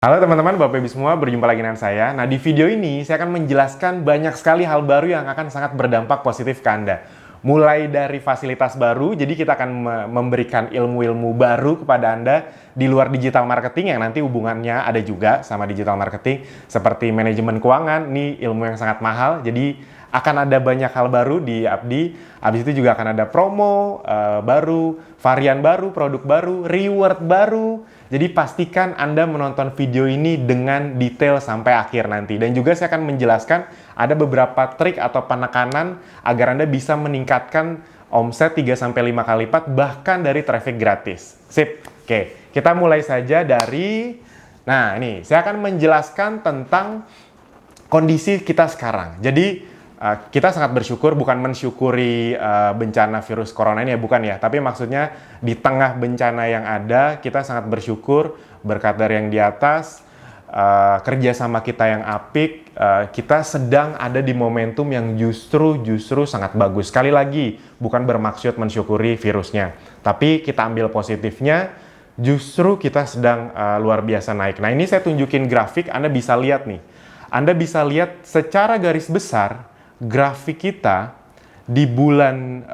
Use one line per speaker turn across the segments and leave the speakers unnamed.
Halo teman-teman, Bapak Ibu semua, berjumpa lagi dengan saya. Nah, di video ini saya akan menjelaskan banyak sekali hal baru yang akan sangat berdampak positif ke Anda. Mulai dari fasilitas baru, jadi kita akan memberikan ilmu-ilmu baru kepada Anda di luar digital marketing yang nanti hubungannya ada juga sama digital marketing, seperti manajemen keuangan, ini ilmu yang sangat mahal, jadi akan ada banyak hal baru di Abdi. Habis itu juga akan ada promo baru, varian baru, produk baru, reward baru. Jadi pastikan Anda menonton video ini dengan detail sampai akhir nanti. Dan juga saya akan menjelaskan ada beberapa trik atau penekanan agar Anda bisa meningkatkan omset 3-5 kali lipat bahkan dari traffic gratis. Sip. Oke, kita mulai saja dari... Nah, ini saya akan menjelaskan tentang kondisi kita sekarang. Jadi kita sangat bersyukur, bukan mensyukuri bencana virus corona ini ya, bukan ya. Tapi maksudnya di tengah bencana yang ada, kita sangat bersyukur berkat dari yang di atas, kerjasama kita yang apik, kita sedang ada di momentum yang justru sangat bagus. Sekali lagi, bukan bermaksud mensyukuri virusnya. Tapi kita ambil positifnya, justru kita sedang luar biasa naik. Nah, ini saya tunjukin grafik, Anda bisa lihat nih. Anda bisa lihat secara garis besar, grafik kita di bulan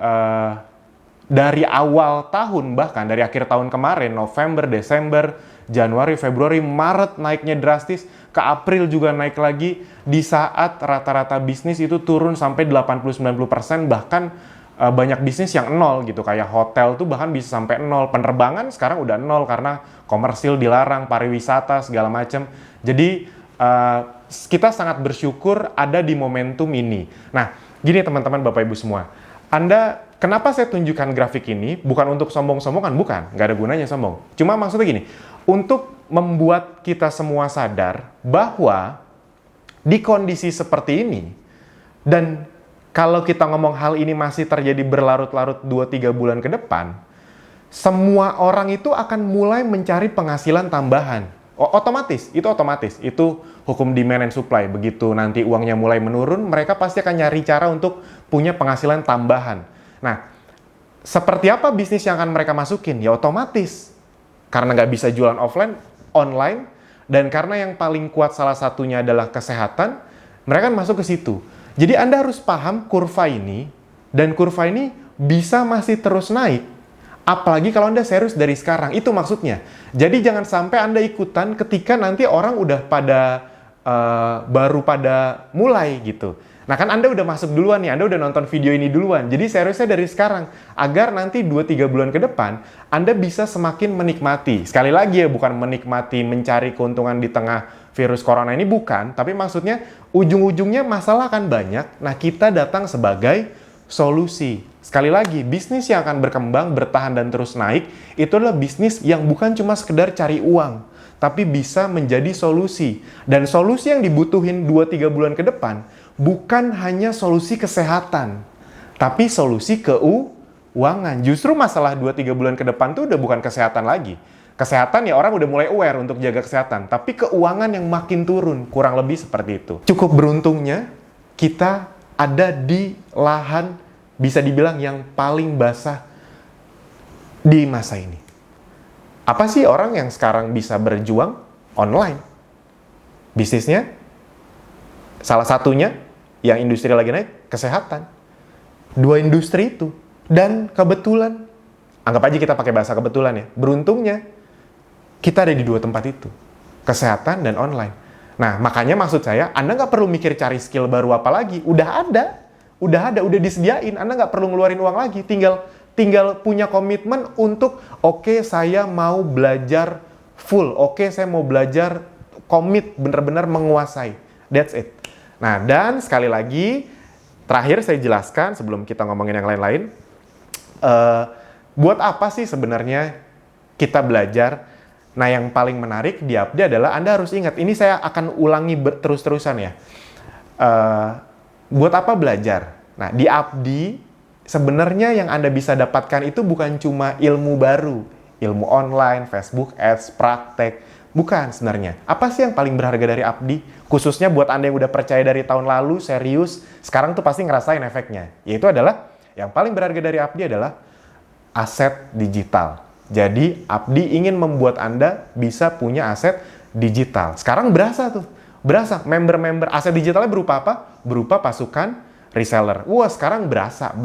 dari awal tahun, bahkan dari akhir tahun kemarin, November, Desember, Januari, Februari, Maret naiknya drastis, ke April juga naik lagi, di saat rata-rata bisnis itu turun sampai 80-90%, bahkan banyak bisnis yang nol gitu, kayak hotel tuh bahkan bisa sampai nol, penerbangan sekarang udah nol karena komersil dilarang, pariwisata segala macam. Jadi kita sangat bersyukur ada di momentum ini. Nah, gini teman-teman, Bapak Ibu semua. Kenapa saya tunjukkan grafik ini? Bukan untuk sombong-sombongan, bukan. Nggak ada gunanya sombong. Cuma maksudnya gini, untuk membuat kita semua sadar bahwa di kondisi seperti ini, dan kalau kita ngomong hal ini masih terjadi berlarut-larut 2-3 bulan ke depan, semua orang itu akan mulai mencari penghasilan tambahan. Otomatis, itu hukum demand and supply. Begitu nanti uangnya mulai menurun, mereka pasti akan nyari cara untuk punya penghasilan tambahan. Nah, seperti apa bisnis yang akan mereka masukin? Ya otomatis, karena nggak bisa jualan offline, online, dan karena yang paling kuat salah satunya adalah kesehatan, mereka kan masuk ke situ. Jadi Anda harus paham kurva ini, dan kurva ini bisa masih terus naik. Apalagi kalau Anda serius dari sekarang, itu maksudnya. Jadi jangan sampai Anda ikutan ketika nanti orang udah baru pada mulai gitu. Nah kan Anda udah masuk duluan nih, Anda udah nonton video ini duluan. Jadi seriusnya dari sekarang, agar nanti 2-3 bulan ke depan, Anda bisa semakin menikmati. Sekali lagi ya, bukan menikmati mencari keuntungan di tengah virus corona ini, bukan. Tapi maksudnya ujung-ujungnya masalah akan banyak, nah kita datang sebagai solusi. Sekali lagi, bisnis yang akan berkembang, bertahan, dan terus naik, itu adalah bisnis yang bukan cuma sekedar cari uang, tapi bisa menjadi solusi. Dan solusi yang dibutuhin 2-3 bulan ke depan, bukan hanya solusi kesehatan, tapi solusi keuangan. Justru masalah 2-3 bulan ke depan tuh udah bukan kesehatan lagi. Kesehatan ya orang udah mulai aware untuk jaga kesehatan, tapi keuangan yang makin turun, kurang lebih seperti itu. Cukup beruntungnya, kita ada di lahan bisa dibilang yang paling basah di masa ini. Apa sih orang yang sekarang bisa berjuang online? Bisnisnya, salah satunya yang industri lagi naik, kesehatan. 2 industri itu. Dan kebetulan, anggap aja kita pakai bahasa kebetulan ya, beruntungnya kita ada di 2 tempat itu. Kesehatan dan online. Nah, makanya maksud saya, Anda nggak perlu mikir cari skill baru apa lagi. Udah disediain. Anda nggak perlu ngeluarin uang lagi. Tinggal punya komitmen untuk, oke, saya mau belajar full. Oke, saya mau belajar komit, benar-benar menguasai. That's it. Nah, dan sekali lagi, terakhir saya jelaskan sebelum kita ngomongin yang lain-lain. Buat apa sih sebenarnya kita belajar? Nah, yang paling menarik di Abdi adalah Anda harus ingat, ini saya akan ulangi terus-terusan ya. Buat apa belajar? Nah, di Abdi, sebenarnya yang Anda bisa dapatkan itu bukan cuma ilmu baru, ilmu online, Facebook Ads, praktek. Bukan sebenarnya. Apa sih yang paling berharga dari Abdi? Khususnya buat Anda yang udah percaya dari tahun lalu, serius, sekarang tuh pasti ngerasain efeknya. Yaitu adalah, yang paling berharga dari Abdi adalah aset digital. Jadi, Abdi ingin membuat Anda bisa punya aset digital. Sekarang berasa tuh. Berasa. Member-member aset digitalnya berupa apa? Berupa pasukan reseller. Wah, sekarang berasa.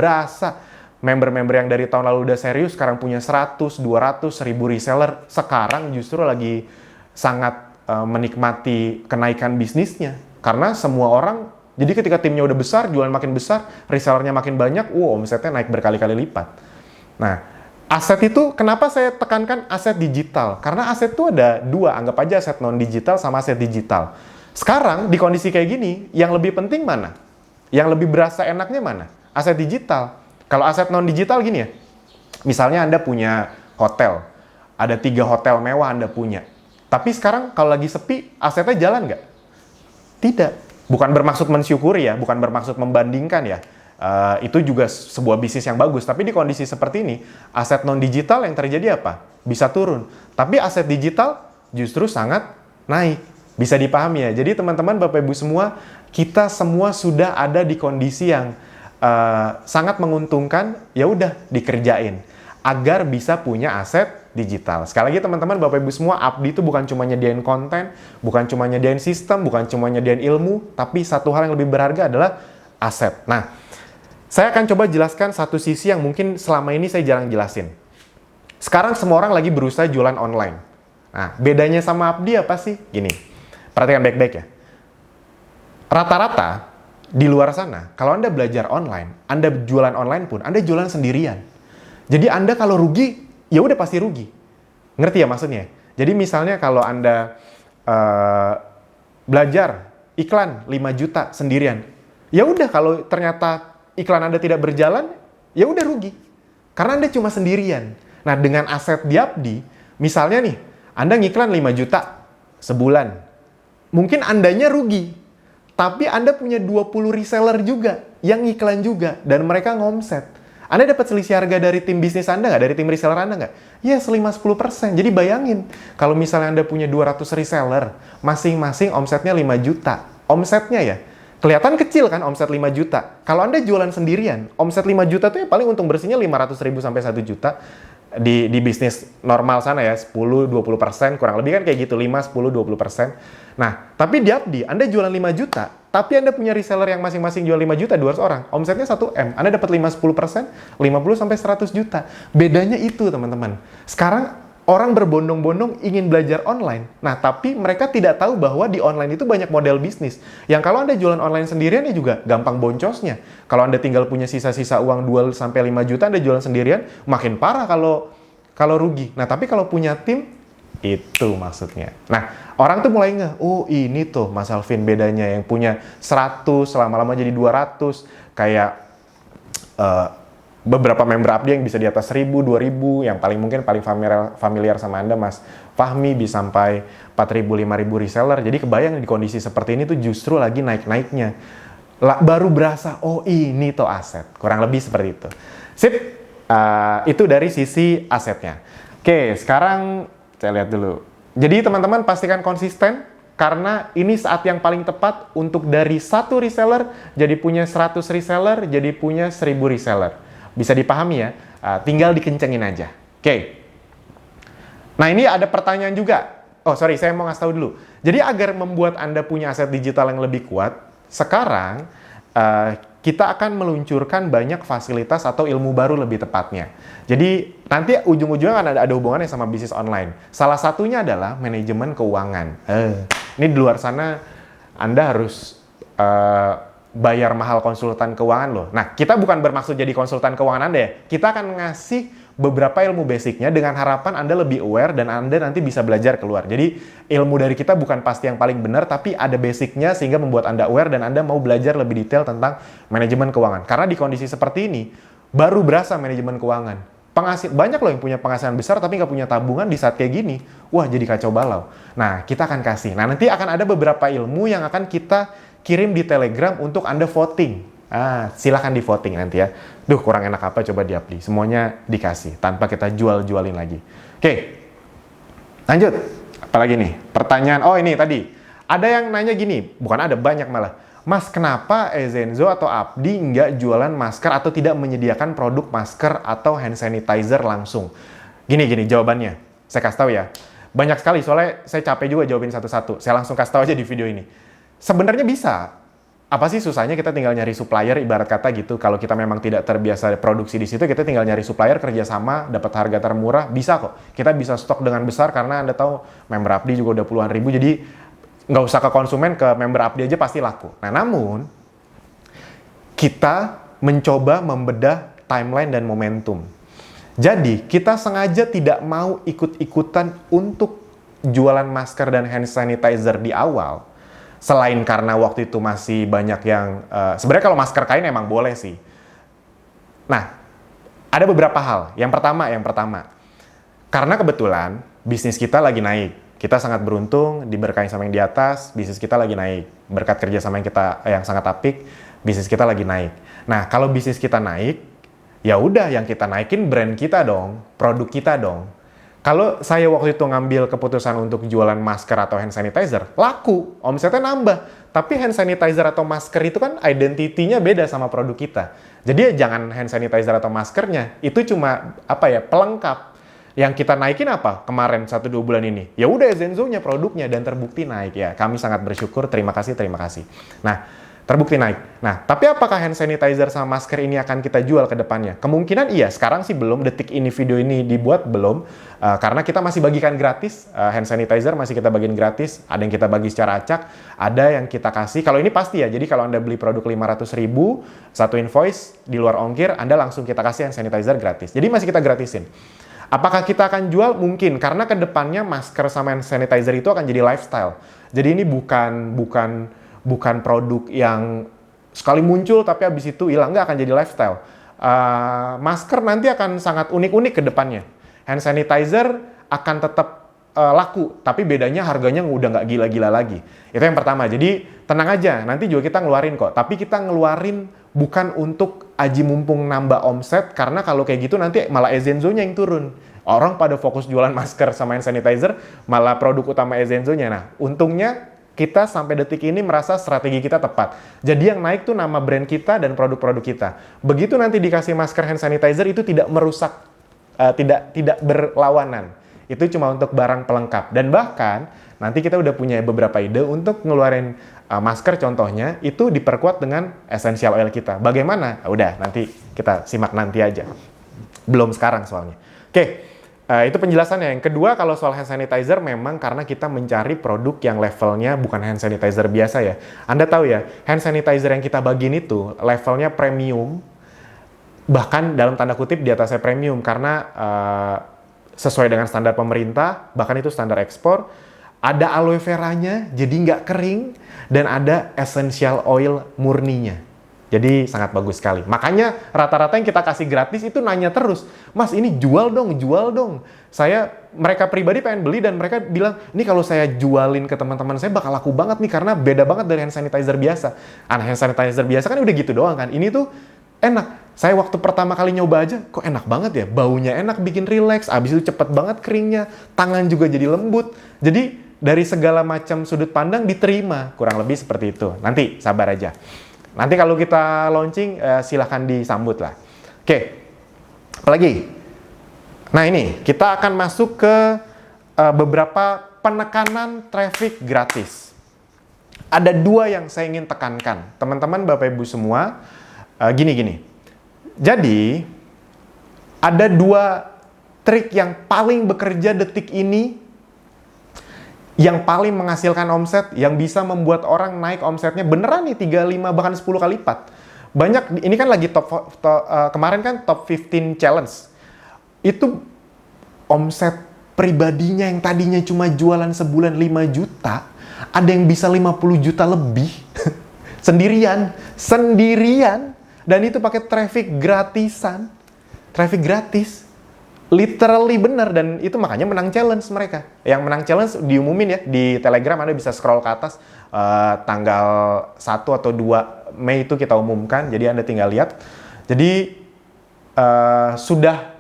Member-member yang dari tahun lalu udah serius, sekarang punya 100, 200, 1000 reseller. Sekarang justru lagi sangat menikmati kenaikan bisnisnya. Karena semua orang, jadi ketika timnya udah besar, jualan makin besar, resellernya makin banyak, omsetnya naik berkali-kali lipat. Nah, aset itu, kenapa saya tekankan aset digital? Karena aset itu ada dua, anggap aja aset non-digital sama aset digital. Sekarang, di kondisi kayak gini, yang lebih penting mana? Yang lebih berasa enaknya mana? Aset digital. Kalau aset non-digital gini ya, misalnya Anda punya hotel, ada 3 hotel mewah Anda punya. Tapi sekarang kalau lagi sepi, asetnya jalan nggak? Tidak. Bukan bermaksud mensyukuri ya, bukan bermaksud membandingkan ya. Itu juga sebuah bisnis yang bagus. Tapi di kondisi seperti ini, aset non-digital yang terjadi apa? Bisa turun. Tapi aset digital justru sangat naik. Bisa dipahami ya. Jadi teman-teman, Bapak Ibu semua, kita semua sudah ada di kondisi yang sangat menguntungkan, ya udah dikerjain agar bisa punya aset digital. Sekali lagi teman-teman, Bapak Ibu semua, Abdi itu bukan cuma nyediain konten, bukan cuma nyediain sistem, bukan cuma nyediain ilmu, tapi satu hal yang lebih berharga adalah aset. Nah, saya akan coba jelaskan satu sisi yang mungkin selama ini saya jarang jelasin. Sekarang semua orang lagi berusaha jualan online. Nah, bedanya sama Abdi apa sih? Gini, perhatikan baik-baik ya. Rata-rata di luar sana, kalau Anda belajar online, Anda jualan online pun, Anda jualan sendirian. Jadi Anda kalau rugi, ya udah pasti rugi. Ngerti ya maksudnya? Jadi misalnya kalau Anda belajar iklan 5 juta sendirian, ya udah kalau ternyata iklan Anda tidak berjalan, ya udah rugi. Karena Anda cuma sendirian. Nah, dengan aset di Abdi, misalnya nih, Anda ngiklan 5 juta sebulan. Mungkin Andanya rugi, tapi Anda punya 20 reseller juga yang iklan juga dan mereka ngomset. Anda dapat selisih harga dari tim bisnis Anda nggak? Dari tim reseller Anda nggak? Ya, 5-10%. Jadi bayangin, kalau misalnya Anda punya 200 reseller, masing-masing omsetnya 5 juta. Omsetnya ya, kelihatan kecil kan omset 5 juta. Kalau Anda jualan sendirian, omset 5 juta tuh ya paling untung bersihnya 500.000 sampai 1 juta. Di bisnis normal sana ya, 10-20%, kurang lebih kan kayak gitu, 5-10-20%. Nah, tapi di Abdi, Anda jualan 5 juta, tapi Anda punya reseller yang masing-masing jual 5 juta, 200 orang, omsetnya 1M, Anda dapat 5-10%, 50-100 juta. Bedanya itu, teman-teman. Sekarang, orang berbondong-bondong ingin belajar online. Nah, tapi mereka tidak tahu bahwa di online itu banyak model bisnis. Yang kalau Anda jualan online sendirian ya juga gampang boncosnya. Kalau Anda tinggal punya sisa-sisa uang 2-5 juta, Anda jualan sendirian, makin parah kalau rugi. Nah, tapi kalau punya tim, itu maksudnya. Nah, orang tuh mulai oh ini tuh Mas Alvin bedanya, yang punya 100, lama-lama jadi 200, kayak beberapa member Abdi yang bisa di atas 1000, 2000, yang paling familiar sama Anda, Mas Fahmi, bisa sampai 4000, 5000 reseller. Jadi kebayang di kondisi seperti ini tuh justru lagi naik-naiknya. Baru berasa, oh ini tuh aset. Kurang lebih seperti itu. Sip, itu dari sisi asetnya. Oke, sekarang saya lihat dulu. Jadi teman-teman pastikan konsisten, karena ini saat yang paling tepat untuk dari 1 reseller jadi punya 100 reseller, jadi punya 1000 reseller. Bisa dipahami ya, tinggal dikencengin aja. Oke. Nah, ini ada pertanyaan juga. Oh, sorry, saya mau ngasih tahu dulu. Jadi agar membuat Anda punya aset digital yang lebih kuat, sekarang kita akan meluncurkan banyak fasilitas atau ilmu baru lebih tepatnya. Jadi nanti ujung-ujungnya akan ada hubungannya sama bisnis online. Salah satunya adalah manajemen keuangan. Ini di luar sana Anda harus bayar mahal konsultan keuangan loh. Nah, kita bukan bermaksud jadi konsultan keuangan Anda ya. Kita akan ngasih beberapa ilmu basicnya dengan harapan Anda lebih aware dan Anda nanti bisa belajar keluar. Jadi ilmu dari kita bukan pasti yang paling benar, tapi ada basicnya sehingga membuat Anda aware dan Anda mau belajar lebih detail tentang manajemen keuangan. Karena di kondisi seperti ini, baru berasa manajemen keuangan. Banyak loh yang punya penghasilan besar tapi nggak punya tabungan di saat kayak gini. Wah, jadi kacau balau. Nah, kita akan kasih. Nah, nanti akan ada beberapa ilmu yang akan kita kirim di Telegram untuk Anda voting. Silakan di voting nanti ya. Duh, kurang enak apa coba di Abdi. Semuanya dikasih tanpa kita jual-jualin lagi. Oke. Lanjut. Apalagi nih? Pertanyaan. Oh, ini tadi. Ada yang nanya gini, bukan ada, banyak malah. Mas, kenapa Ezenzo atau Abdi nggak jualan masker atau tidak menyediakan produk masker atau hand sanitizer langsung? Gini jawabannya. Saya kasih tahu ya. Banyak sekali, soalnya saya capek juga jawabin satu-satu. Saya langsung kasih tahu aja di video ini. Sebenarnya bisa. Apa sih susahnya kita tinggal nyari supplier, ibarat kata gitu. Kalau kita memang tidak terbiasa produksi di situ, kita tinggal nyari supplier, kerjasama, dapat harga termurah, bisa kok. Kita bisa stok dengan besar karena Anda tahu member Abdi juga udah puluhan ribu, jadi nggak usah ke konsumen, ke member Abdi aja pasti laku. Nah, namun kita mencoba membedah timeline dan momentum. Jadi, kita sengaja tidak mau ikut-ikutan untuk jualan masker dan hand sanitizer di awal. Selain karena waktu itu masih banyak yang, sebenarnya kalau masker kain emang boleh sih. Nah, ada beberapa hal. Yang pertama, karena kebetulan bisnis kita lagi naik. Kita sangat beruntung, diberkahi sama yang di atas, bisnis kita lagi naik. Berkat kerja sama yang sangat apik, bisnis kita lagi naik. Nah, kalau bisnis kita naik, ya udah yang kita naikin brand kita dong, produk kita dong. Kalau saya waktu itu ngambil keputusan untuk jualan masker atau hand sanitizer, laku, omsetnya nambah. Tapi hand sanitizer atau masker itu kan identitinya beda sama produk kita. Jadi ya jangan hand sanitizer atau maskernya, itu cuma pelengkap. Yang kita naikin apa kemarin 1-2 bulan ini? Ya udah Zenzo-nya produknya dan terbukti naik ya. Kami sangat bersyukur, terima kasih. Nah, terbukti naik. Nah, tapi apakah hand sanitizer sama masker ini akan kita jual ke depannya? Kemungkinan iya, sekarang sih belum, detik ini video ini dibuat belum, karena kita masih bagikan gratis, hand sanitizer masih kita bagiin gratis, ada yang kita bagi secara acak, ada yang kita kasih, kalau ini pasti ya, jadi kalau Anda beli produk 500.000, satu invoice, di luar ongkir, Anda langsung kita kasih hand sanitizer gratis. Jadi masih kita gratisin. Apakah kita akan jual? Mungkin, karena ke depannya masker sama hand sanitizer itu akan jadi lifestyle. Jadi ini bukan produk yang sekali muncul tapi habis itu hilang, nggak akan jadi lifestyle. Masker nanti akan sangat unik-unik ke depannya. Hand sanitizer akan tetap laku, tapi bedanya harganya udah nggak gila-gila lagi. Itu yang pertama. Jadi tenang aja, nanti juga kita ngeluarin kok. Tapi kita ngeluarin bukan untuk aji mumpung nambah omset, karena kalau kayak gitu nanti malah Ezenzo-nya yang turun. Orang pada fokus jualan masker sama hand sanitizer, malah produk utama Ezenzo-nya. Nah, untungnya kita sampai detik ini merasa strategi kita tepat. Jadi yang naik tuh nama brand kita dan produk-produk kita. Begitu nanti dikasih masker hand sanitizer itu tidak merusak, tidak berlawanan. Itu cuma untuk barang pelengkap. Dan bahkan nanti kita udah punya beberapa ide untuk ngeluarin masker contohnya itu diperkuat dengan essential oil kita. Bagaimana? Udah nanti kita simak nanti aja. Belum sekarang soalnya. Oke. Itu penjelasannya. Yang kedua, kalau soal hand sanitizer memang karena kita mencari produk yang levelnya bukan hand sanitizer biasa ya. Anda tahu ya, hand sanitizer yang kita bagiin itu levelnya premium, bahkan dalam tanda kutip di atasnya premium karena sesuai dengan standar pemerintah, bahkan itu standar ekspor. Ada aloe veranya, jadi nggak kering, dan ada essential oil murninya. Jadi sangat bagus sekali. Makanya rata-rata yang kita kasih gratis itu nanya terus, Mas ini jual dong. Mereka pribadi pengen beli dan mereka bilang, ini kalau saya jualin ke teman-teman saya bakal laku banget nih karena beda banget dari hand sanitizer biasa. Hand sanitizer biasa kan udah gitu doang kan. Ini tuh enak. Saya waktu pertama kali nyoba aja, kok enak banget ya. Baunya enak, bikin relax. Abis itu cepet banget keringnya. Tangan juga jadi lembut. Jadi dari segala macam sudut pandang diterima. Kurang lebih seperti itu. Nanti sabar aja. Nanti kalau kita launching, silahkan disambut lah. Oke, apalagi? Nah ini, kita akan masuk ke beberapa penekanan traffic gratis. Ada 2 yang saya ingin tekankan. Teman-teman, Bapak Ibu semua, gini. Jadi, ada 2 trik yang paling bekerja detik ini, yang paling menghasilkan omset, yang bisa membuat orang naik omsetnya beneran nih 3, 5, bahkan 10 kali lipat. Banyak, ini kan lagi kemarin kan top 15 challenge. Itu omset pribadinya yang tadinya cuma jualan sebulan 5 juta, ada yang bisa 50 juta lebih. Sendirian. Dan itu pakai traffic gratisan. Traffic gratis. Literally bener, dan itu makanya menang challenge mereka. Yang menang challenge diumumin ya, di Telegram Anda bisa scroll ke atas, tanggal 1 atau 2 Mei itu kita umumkan, jadi Anda tinggal lihat. Jadi sudah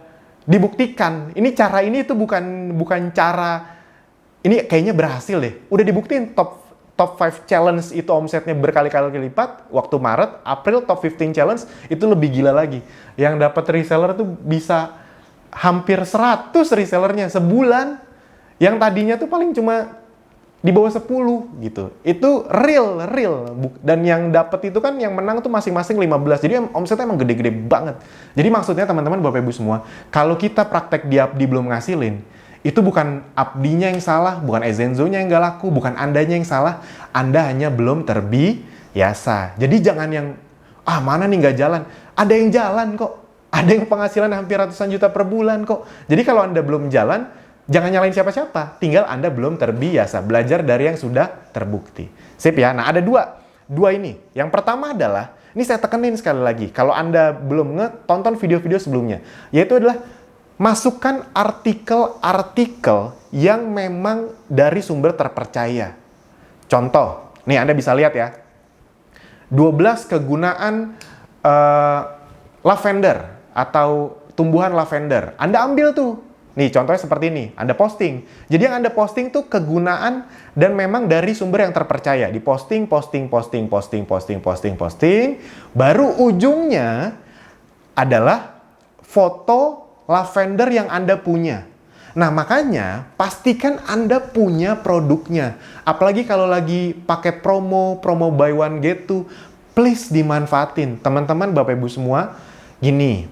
dibuktikan, ini cara ini itu bukan cara, ini kayaknya berhasil deh. Udah dibuktiin top 5 challenge itu omsetnya berkali-kali lipat. Waktu Maret, April top 15 challenge itu lebih gila lagi. Yang dapat reseller tuh bisa hampir 100 resellernya sebulan. Yang tadinya tuh paling cuma di bawah 10 gitu. Itu real. Dan yang dapat itu kan yang menang tuh masing-masing 15. Jadi omsetnya emang gede-gede banget. Jadi maksudnya teman-teman Bapak Ibu semua, kalau kita praktek di Abdi belum ngasilin, itu bukan Abdinya yang salah, bukan Ezenzo-nya yang nggak laku, bukan Andanya yang salah. Anda hanya belum terbiasa. Jadi jangan yang, mana nih nggak jalan. Ada yang jalan kok. Ada yang penghasilan hampir ratusan juta per bulan kok. Jadi kalau Anda belum jalan, jangan nyalain siapa-siapa. Tinggal Anda belum terbiasa. Belajar dari yang sudah terbukti. Sip ya. Nah ada dua ini. Yang pertama adalah, ini saya tekenin sekali lagi. Kalau Anda belum tonton video-video sebelumnya. Yaitu adalah masukkan artikel-artikel yang memang dari sumber terpercaya. Contoh, nih Anda bisa lihat ya. 12 kegunaan lavender atau tumbuhan lavender. Anda ambil tuh. Nih contohnya seperti ini. Anda posting. Jadi yang Anda posting tuh kegunaan dan memang dari sumber yang terpercaya. Di posting. Baru ujungnya adalah foto lavender yang Anda punya. Nah, makanya pastikan Anda punya produknya. Apalagi kalau lagi paket promo buy one get two, please dimanfaatin. Teman-teman, Bapak Ibu semua, gini.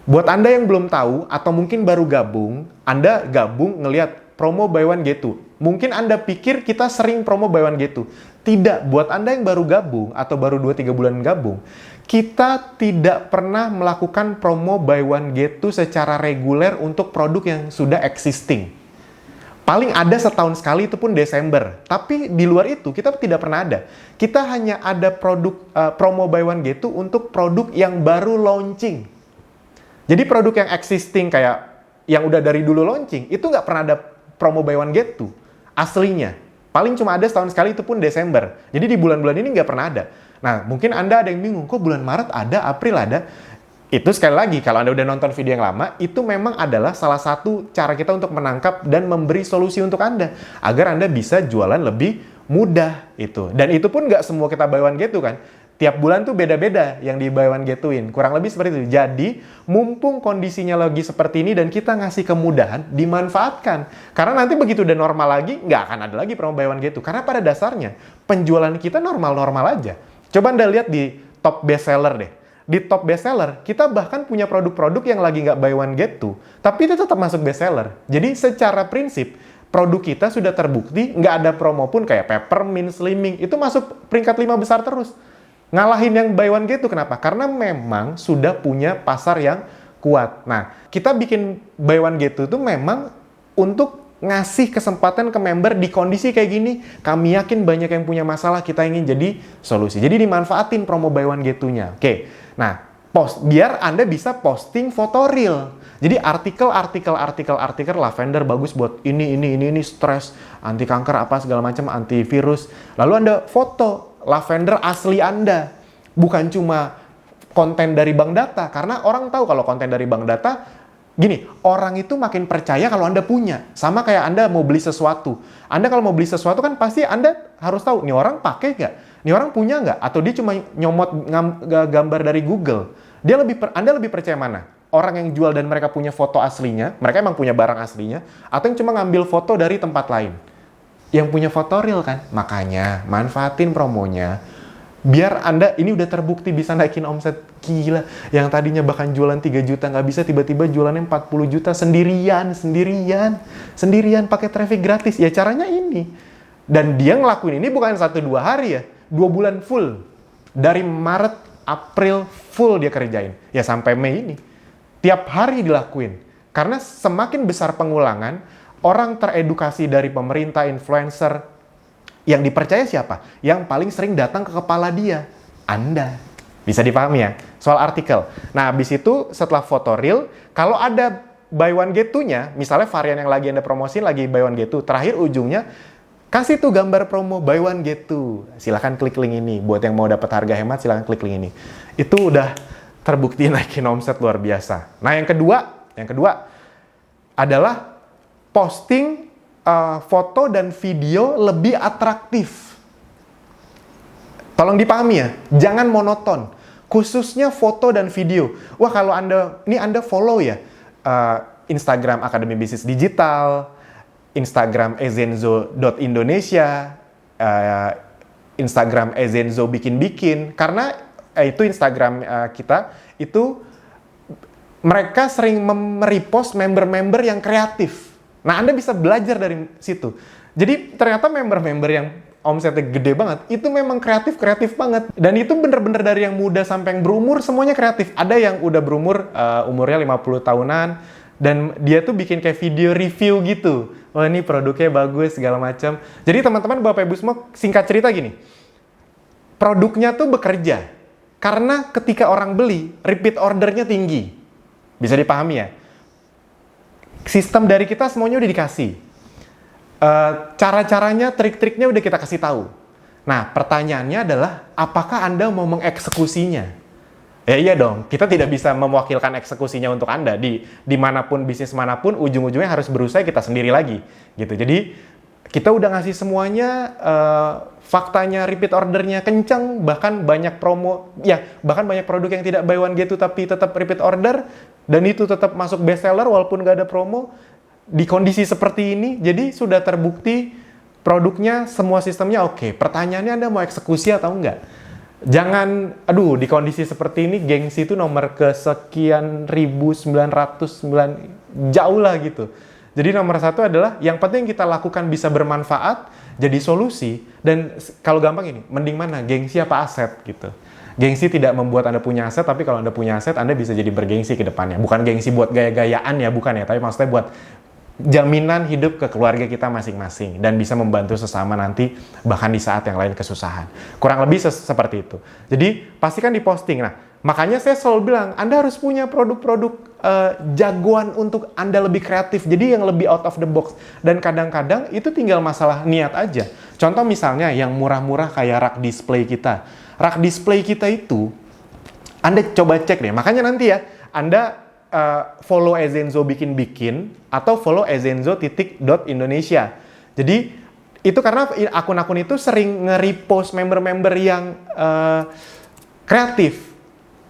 Buat Anda yang belum tahu atau mungkin baru gabung, Anda gabung ngelihat promo buy one get two. Mungkin Anda pikir kita sering promo buy one get two. Tidak, buat Anda yang baru gabung atau baru 2-3 bulan gabung, kita tidak pernah melakukan promo buy one get two secara reguler untuk produk yang sudah existing. Paling ada setahun sekali, itu pun Desember. Tapi di luar itu kita tidak pernah ada. Kita hanya ada produk promo buy one get two untuk produk yang baru launching. Jadi produk yang existing kayak yang udah dari dulu launching, itu nggak pernah ada promo buy one get two aslinya. Paling cuma ada setahun sekali, itu pun Desember. Jadi di bulan-bulan ini nggak pernah ada. Nah, mungkin Anda ada yang bingung, kok bulan Maret ada, April ada? Itu sekali lagi, kalau Anda udah nonton video yang lama, itu memang adalah salah satu cara kita untuk menangkap dan memberi solusi untuk Anda. Agar Anda bisa jualan lebih mudah itu. Dan itu pun nggak semua kita buy one get two kan. Tiap bulan tuh beda-beda yang di buy one get two-in. Kurang lebih seperti itu. Jadi, mumpung kondisinya lagi seperti ini dan kita ngasih kemudahan, dimanfaatkan. Karena nanti begitu udah normal lagi, nggak akan ada lagi promo buy one get two. Karena pada dasarnya, penjualan kita normal-normal aja. Coba Anda lihat di top bestseller deh. Di top bestseller, kita bahkan punya produk-produk yang lagi nggak buy one get two, tapi itu tetap masuk bestseller. Jadi secara prinsip, produk kita sudah terbukti, nggak ada promo pun kayak peppermint, slimming, itu masuk peringkat 5 besar terus. Ngalahin yang buy one get two, kenapa? Karena memang sudah punya pasar yang kuat. Nah, kita bikin buy one get two itu memang untuk ngasih kesempatan ke member di kondisi kayak gini. Kami yakin banyak yang punya masalah, kita ingin jadi solusi. Jadi dimanfaatin promo buy one get two-nya. Oke, nah biar Anda bisa posting foto real. Jadi artikel lavender bagus buat ini, stres, anti kanker apa segala macam, antivirus. Lalu Anda foto lavender asli Anda. Bukan cuma konten dari bank data. Karena orang tahu kalau konten dari bank data, gini, orang itu makin percaya kalau Anda punya. Sama kayak Anda mau beli sesuatu. Anda kalau mau beli sesuatu kan pasti Anda harus tahu, nih orang pakai nggak? Nih orang punya nggak? Atau dia cuma nyomot gambar dari Google. Anda lebih percaya mana? Orang yang jual dan mereka punya foto aslinya, mereka emang punya barang aslinya, atau yang cuma ngambil foto dari tempat lain? Yang punya foto real kan? Makanya, manfaatin promonya. Biar Anda, ini udah terbukti bisa naikin omset gila. Yang tadinya bahkan jualan 3 juta, nggak bisa tiba-tiba jualannya 40 juta sendirian pakai traffic gratis. Ya caranya ini. Dan dia ngelakuin ini bukan 1-2 hari ya, 2 bulan full. Dari Maret, April full dia kerjain. Ya sampai Mei ini. Tiap hari dilakuin. Karena semakin besar pengulangan, orang teredukasi dari pemerintah, influencer, yang dipercaya siapa? Yang paling sering datang ke kepala dia. Anda. Bisa dipahami ya? Soal artikel. Nah, habis itu setelah foto real, kalau ada buy one get two-nya, misalnya varian yang lagi Anda promosiin lagi buy one get two, terakhir ujungnya, kasih tuh gambar promo buy one get two. Silahkan klik link ini. Buat yang mau dapat harga hemat, silahkan klik link ini. Itu udah terbukti naikin omset luar biasa. Nah, yang kedua adalah posting foto dan video lebih atraktif. Tolong dipahami ya, jangan monoton. Khususnya foto dan video. Wah, kalau Anda follow ya Instagram Akademi Bisnis Digital, Instagram ezenzo.indonesia, Instagram ezenzo bikin-bikin, karena itu Instagram kita itu mereka sering merepost member-member yang kreatif. Nah, Anda bisa belajar dari situ. Jadi ternyata member-member yang omsetnya gede banget, itu memang kreatif banget. Dan itu bener-bener dari yang muda sampai yang berumur, semuanya kreatif. Ada yang udah berumur, umurnya 50 tahunan, dan dia tuh bikin kayak video review gitu. Wah, ini produknya bagus, segala macam. Jadi teman-teman, Bapak Ibu semua, singkat cerita gini. Produknya tuh bekerja. Karena ketika orang beli, repeat ordernya tinggi. Bisa dipahami ya? Sistem dari kita semuanya udah dikasih. Cara-caranya, trik-triknya udah kita kasih tahu. Nah, pertanyaannya adalah, apakah Anda mau mengeksekusinya? Ya iya dong, kita tidak bisa mewakilkan eksekusinya untuk Anda. Dimanapun, bisnis manapun, ujung-ujungnya harus berusaha kita sendiri lagi. Gitu. Jadi, kita udah ngasih semuanya, faktanya repeat ordernya kenceng, bahkan banyak promo, ya bahkan banyak produk yang tidak buy one get two tapi tetap repeat order, dan itu tetap masuk best seller walaupun nggak ada promo, di kondisi seperti ini, jadi sudah terbukti produknya, semua sistemnya oke. Pertanyaannya, Anda mau eksekusi atau enggak? Jangan, di kondisi seperti ini, gengsi itu nomor kesekian 1909, jauh lah gitu. Jadi nomor satu adalah, yang penting kita lakukan bisa bermanfaat, jadi solusi, dan kalau gampang ini, mending mana, gengsi apa aset gitu. Gengsi tidak membuat Anda punya aset, tapi kalau Anda punya aset, Anda bisa jadi bergengsi ke depannya. Bukan gengsi buat gaya-gayaan ya, bukan ya, tapi maksudnya buat jaminan hidup ke keluarga kita masing-masing dan bisa membantu sesama nanti bahkan di saat yang lain kesusahan. Kurang lebih seperti itu. Jadi pastikan diposting. Nah, makanya saya selalu bilang Anda harus punya produk-produk jagoan untuk Anda lebih kreatif. Jadi yang lebih out of the box. Dan kadang-kadang itu tinggal masalah niat aja. Contoh misalnya yang murah-murah kayak rak display kita. Rak display kita itu Anda coba cek deh. Makanya nanti ya Anda follow Ezenzo bikin-bikin atau follow ezenzo.indonesia. Jadi itu karena akun-akun itu sering nge-repost member-member yang kreatif.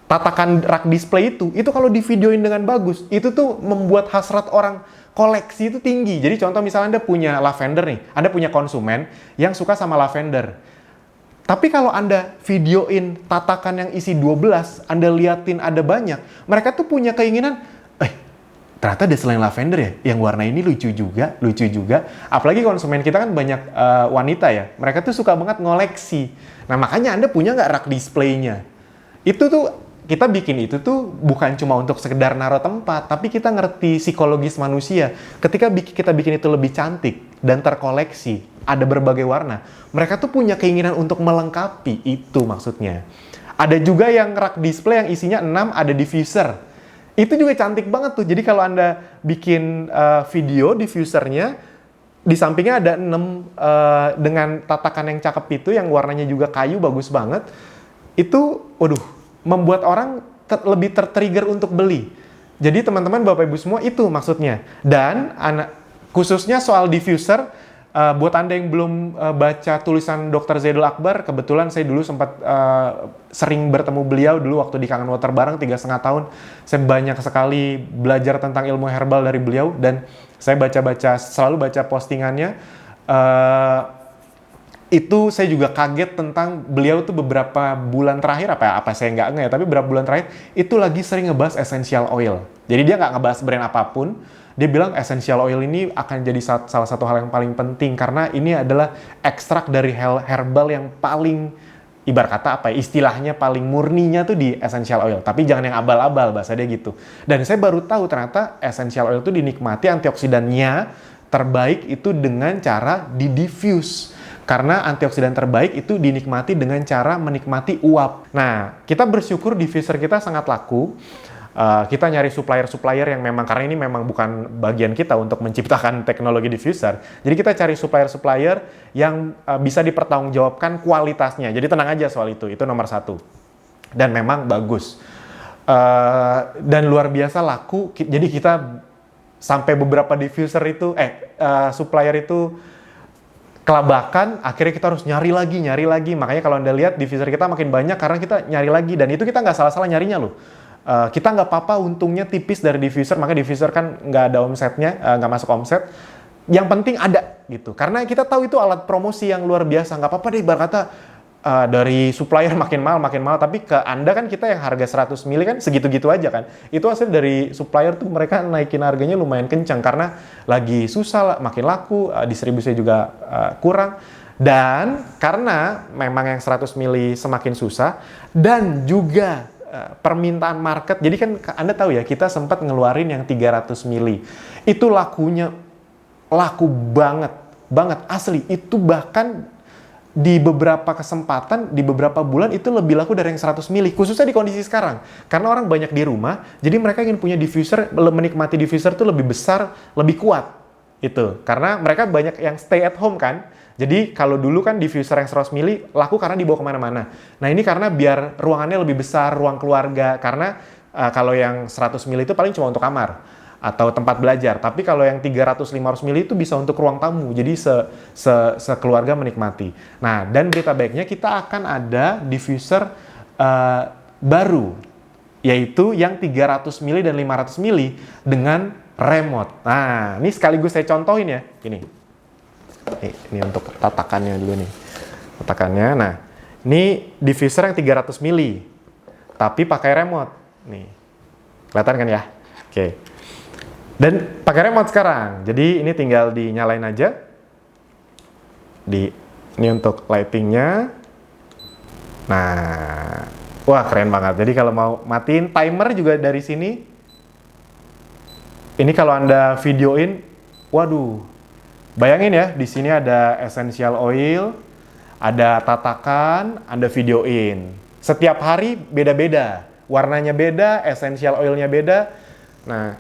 Tatakan rak display itu kalau divideoin dengan bagus, itu tuh membuat hasrat orang koleksi itu tinggi. Jadi contoh misalnya Anda punya lavender nih, Anda punya konsumen yang suka sama lavender. Tapi kalau Anda videoin tatakan yang isi 12, Anda liatin ada banyak, mereka tuh punya keinginan, ternyata ada selain lavender ya, yang warna ini lucu juga. Apalagi konsumen kita kan banyak wanita ya, mereka tuh suka banget ngoleksi. Nah makanya Anda punya nggak rak display-nya? Itu tuh, kita bikin itu tuh bukan cuma untuk sekedar naruh tempat, tapi kita ngerti psikologis manusia. Ketika kita bikin itu lebih cantik dan terkoleksi, ada berbagai warna, mereka tuh punya keinginan untuk melengkapi, itu maksudnya. Ada juga yang rak display yang isinya 6, ada diffuser. Itu juga cantik banget tuh. Jadi kalau Anda bikin video diffusernya, di sampingnya ada 6 dengan tatakan yang cakep itu, yang warnanya juga kayu, bagus banget. Itu, membuat orang lebih tertrigger untuk beli. Jadi teman-teman, Bapak Ibu semua, itu maksudnya. Dan khususnya soal diffuser, buat Anda yang belum baca tulisan Dr. Zaidul Akbar, kebetulan saya dulu sempat sering bertemu beliau dulu waktu di Kangen Water bareng 3,5 tahun. Saya banyak sekali belajar tentang ilmu herbal dari beliau, dan saya selalu baca postingannya. Itu saya juga kaget tentang beliau tuh beberapa bulan terakhir, apa saya nggak nge ya, tapi beberapa bulan terakhir itu lagi sering ngebahas essential oil. Jadi dia nggak ngebahas brand apapun, dia bilang essential oil ini akan jadi salah satu hal yang paling penting karena ini adalah ekstrak dari herbal yang paling, ibarat kata istilahnya paling murninya tuh di essential oil. Tapi jangan yang abal-abal, bahasa dia gitu. Dan saya baru tahu ternyata essential oil itu dinikmati antioksidannya terbaik itu dengan cara di-diffuse. Karena antioksidan terbaik itu dinikmati dengan cara menikmati uap. Nah, kita bersyukur diffuser kita sangat laku. Kita nyari supplier-supplier yang memang, karena ini memang bukan bagian kita untuk menciptakan teknologi diffuser. Jadi kita cari supplier-supplier yang bisa dipertanggungjawabkan kualitasnya. Jadi tenang aja soal itu nomor 1. Dan memang bagus. Dan luar biasa laku. Jadi kita sampai beberapa diffuser itu, supplier itu kelabakan, akhirnya kita harus nyari lagi. Makanya kalau Anda lihat diffuser kita makin banyak karena kita nyari lagi, dan itu kita nggak salah-salah nyarinya loh. Kita nggak apa-apa, untungnya tipis dari diffuser, makanya diffuser kan nggak ada omsetnya, nggak masuk omset. yang penting ada gitu. Karena kita tahu itu alat promosi yang luar biasa. Nggak apa-apa deh ibarat kata dari supplier makin mahal, tapi ke Anda kan kita yang harga 100 mili kan segitu-gitu aja kan. Itu hasil dari supplier tuh mereka naikin harganya lumayan kencang karena lagi susah, makin laku, distribusinya juga kurang. Dan karena memang yang 100 mili semakin susah dan juga permintaan market. Jadi kan Anda tahu ya, kita sempat ngeluarin yang 300 mili. Itu laku banget asli. Itu bahkan di beberapa kesempatan, di beberapa bulan itu lebih laku dari yang 100 mili, khususnya di kondisi sekarang. Karena orang banyak di rumah, jadi mereka ingin punya diffuser, menikmati diffuser itu lebih besar, lebih kuat. Itu, karena mereka banyak yang stay at home kan. Jadi kalau dulu kan diffuser yang 100 mili laku karena dibawa kemana-mana. Nah ini karena biar ruangannya lebih besar, ruang keluarga. Karena kalau yang 100 mili itu paling cuma untuk kamar atau tempat belajar. Tapi kalau yang 300-500 mili itu bisa untuk ruang tamu. Jadi sekeluarga menikmati. Nah, dan berita baiknya kita akan ada diffuser baru, yaitu yang 300 mili dan 500 mili dengan remote. Nah, ini sekaligus saya contohin ya. Ini untuk tatakannya dulu nih. Tatakannya. Nah, ini diffuser yang 300 mili, tapi pakai remote. Nih, kelihatan kan ya? Oke. Dan pakai remote sekarang. Jadi ini tinggal dinyalain aja. Ini untuk lightingnya. Nah, wah keren banget. Jadi kalau mau matiin timer juga dari sini. Ini kalau Anda videoin, waduh, bayangin ya, di sini ada essential oil, ada tatakan, Anda videoin. Setiap hari beda-beda, warnanya beda, essential oilnya beda. Nah,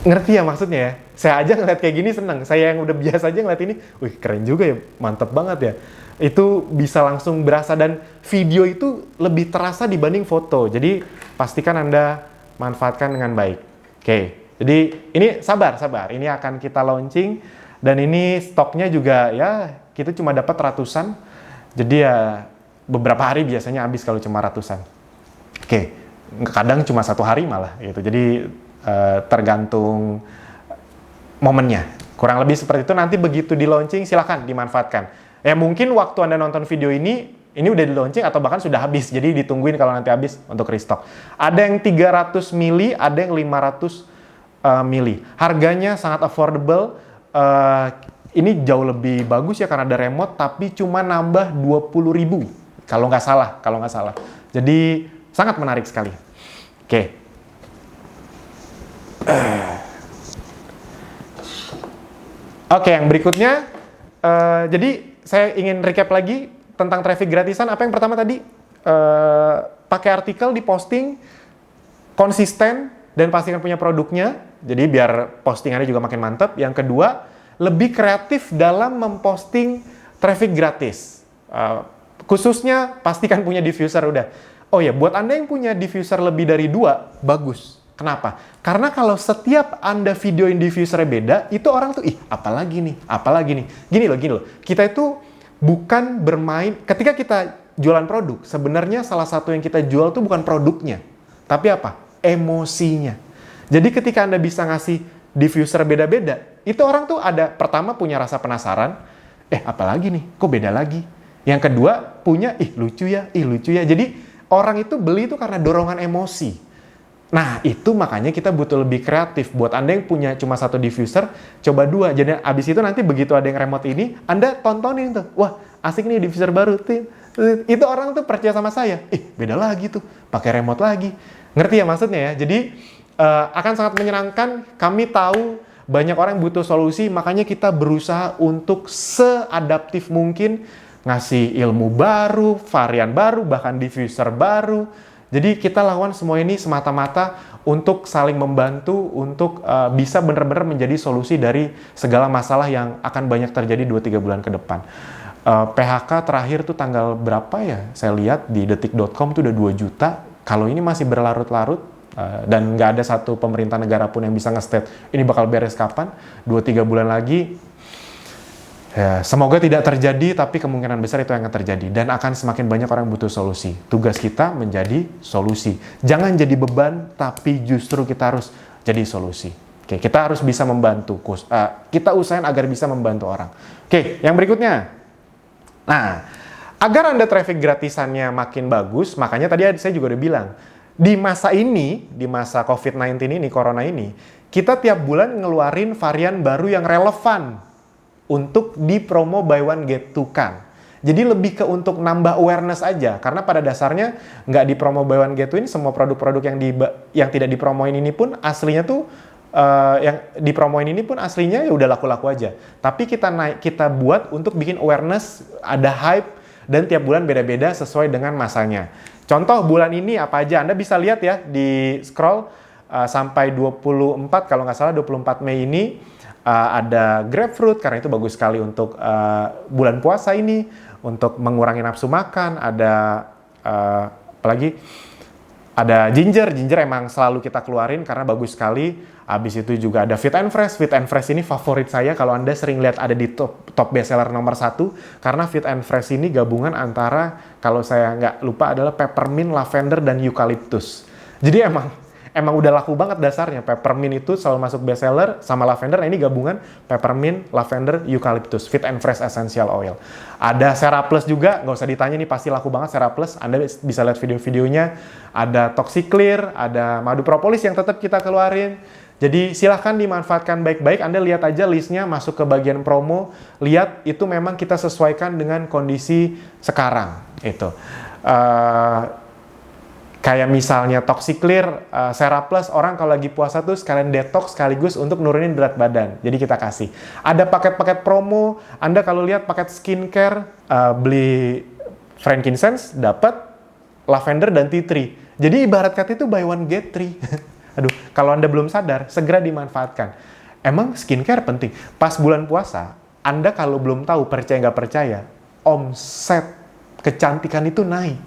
ngerti ya maksudnya ya? Saya aja ngeliat kayak gini seneng. Saya yang udah biasa aja ngeliat ini, wih keren juga ya, mantep banget ya. Itu bisa langsung berasa dan video itu lebih terasa dibanding foto. Jadi pastikan Anda manfaatkan dengan baik. Oke, jadi ini sabar. Ini akan kita launching dan ini stoknya juga ya kita cuma dapat ratusan. Jadi ya beberapa hari biasanya habis kalau cuma ratusan. Oke, kadang cuma 1 hari malah gitu. Jadi tergantung momennya. Kurang lebih seperti itu. Nanti begitu di launching silahkan dimanfaatkan. Ya mungkin waktu Anda nonton video ini udah di launching atau bahkan sudah habis. Jadi ditungguin kalau nanti habis untuk restock. Ada yang 300 mili, ada yang 500 mili. Harganya sangat affordable. Ini jauh lebih bagus ya karena ada remote, tapi cuma nambah 20.000 kalau nggak salah. Jadi sangat menarik sekali. Oke. Oke, yang berikutnya, jadi saya ingin recap lagi tentang traffic gratisan. Apa yang pertama tadi? Pakai artikel, diposting, konsisten, dan pastikan punya produknya. Jadi biar postingannya juga makin mantap. Yang kedua, lebih kreatif dalam memposting traffic gratis. Khususnya pastikan punya diffuser udah. Oh ya, buat Anda yang punya diffuser lebih dari 2, bagus. Kenapa? Karena kalau setiap Anda videoin diffusernya beda, itu orang tuh, apalagi nih. Gini loh. Kita itu bukan bermain, ketika kita jualan produk, sebenarnya salah satu yang kita jual tuh bukan produknya. Tapi apa? Emosinya. Jadi ketika Anda bisa ngasih diffuser beda-beda, itu orang tuh ada, pertama punya rasa penasaran, apalagi nih, kok beda lagi? Yang kedua, punya, lucu ya. Jadi orang itu beli itu karena dorongan emosi. Nah, itu makanya kita butuh lebih kreatif. Buat Anda yang punya cuma 1 diffuser, coba 2. Jadi abis itu nanti begitu ada yang remote ini, Anda tontonin tuh. Wah, asik nih diffuser baru. Itu orang tuh percaya sama saya. Beda lagi tuh, pakai remote lagi. Ngerti ya maksudnya ya? Jadi akan sangat menyenangkan. Kami tahu banyak orang yang butuh solusi, makanya kita berusaha untuk seadaptif mungkin ngasih ilmu baru, varian baru, bahkan diffuser baru. Jadi kita lakukan semua ini semata-mata untuk saling membantu, untuk bisa benar-benar menjadi solusi dari segala masalah yang akan banyak terjadi 2-3 bulan ke depan. PHK terakhir tuh tanggal berapa ya? Saya lihat di detik.com tuh udah 2 juta. Kalau ini masih berlarut-larut, dan nggak ada satu pemerintah negara pun yang bisa nge-state ini bakal beres kapan, 2-3 bulan lagi. Ya, semoga tidak terjadi, tapi kemungkinan besar itu yang akan terjadi. Dan akan semakin banyak orang yang butuh solusi. Tugas kita menjadi solusi. Jangan jadi beban, tapi justru kita harus jadi solusi. Oke. Oke, kita harus bisa membantu. Kita usahain agar bisa membantu orang. Oke, yang berikutnya. Nah, agar Anda traffic gratisannya makin bagus, makanya tadi saya juga udah bilang, di masa ini, di masa COVID-19 ini, Corona ini, kita tiap bulan ngeluarin varian baru yang relevan untuk di promo buy one get two kan. Jadi lebih ke untuk nambah awareness aja, karena pada dasarnya nggak di promo buy one get two ini, semua produk-produk yang tidak dipromoin ini pun aslinya tuh yang dipromoin ini pun aslinya ya udah laku-laku aja. Tapi kita buat untuk bikin awareness, ada hype, dan tiap bulan beda-beda sesuai dengan masanya. Contoh bulan ini apa aja, Anda bisa lihat ya di scroll sampai 24, kalau nggak salah 24 Mei ini ada grapefruit, karena itu bagus sekali untuk bulan puasa ini, untuk mengurangi nafsu makan. Ada apalagi, ada ginger emang selalu kita keluarin karena bagus sekali. Habis itu juga ada Fit and Fresh ini favorit saya kalau Anda sering lihat ada di top bestseller nomor 1, karena Fit and Fresh ini gabungan antara, kalau saya nggak lupa, adalah peppermint, lavender, dan eucalyptus. Jadi emang udah laku banget dasarnya. Peppermint itu selalu masuk bestseller, sama lavender. Nah, ini gabungan peppermint, lavender, eucalyptus, Fit and Fresh Essential Oil. Ada Ceraplus juga, nggak usah ditanya, nih pasti laku banget Ceraplus. Anda bisa lihat video-videonya. Ada Toxiclear, ada madu propolis yang tetap kita keluarin. Jadi silahkan dimanfaatkan baik-baik. Anda lihat aja listnya, masuk ke bagian promo, lihat itu memang kita sesuaikan dengan kondisi sekarang. Itu. Kayak misalnya Toxiclear, Ceraplus, orang kalau lagi puasa tuh sekalian detox sekaligus untuk nurunin berat badan. Jadi kita kasih. Ada paket-paket promo, Anda kalau lihat paket skincare, beli frankincense, dapat lavender dan tea tree. Jadi ibarat kata itu buy one get three. Aduh, kalau Anda belum sadar, segera dimanfaatkan. Emang skincare penting. Pas bulan puasa, Anda kalau belum tahu, percaya nggak percaya, omset kecantikan itu naik.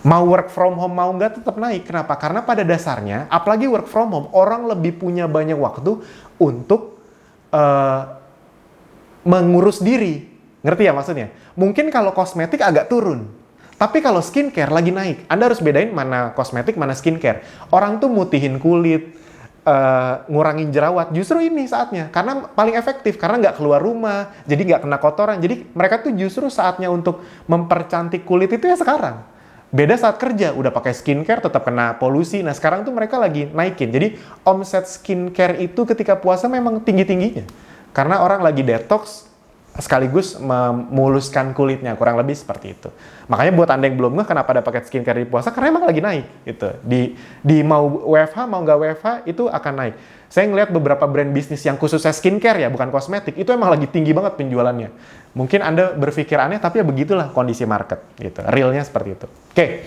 Mau work from home, mau nggak, tetap naik. Kenapa? Karena pada dasarnya, apalagi work from home, orang lebih punya banyak waktu untuk mengurus diri. Ngerti ya maksudnya? Mungkin kalau kosmetik agak turun. Tapi kalau skincare lagi naik. Anda harus bedain mana kosmetik, mana skincare. Orang tuh mutihin kulit, ngurangin jerawat. Justru ini saatnya. Karena paling efektif. Karena nggak keluar rumah, jadi nggak kena kotoran. Jadi mereka tuh justru saatnya untuk mempercantik kulit itu ya sekarang. Beda saat kerja, udah pakai skincare tetap kena polusi. Nah sekarang tuh mereka lagi naikin. Jadi omset skincare itu ketika puasa memang tinggi-tingginya. Karena orang lagi detox, sekaligus memuluskan kulitnya, kurang lebih seperti itu. Makanya buat Anda yang belum ngeh kenapa ada paket skincare di puasa, karena emang lagi naik. Gitu. Di mau WFH, mau nggak WFH, itu akan naik. Saya ngelihat beberapa brand bisnis yang khususnya skincare ya, bukan kosmetik, itu emang lagi tinggi banget penjualannya. Mungkin Anda berpikir aneh, tapi ya begitulah kondisi market. Gitu. Realnya seperti itu. Oke.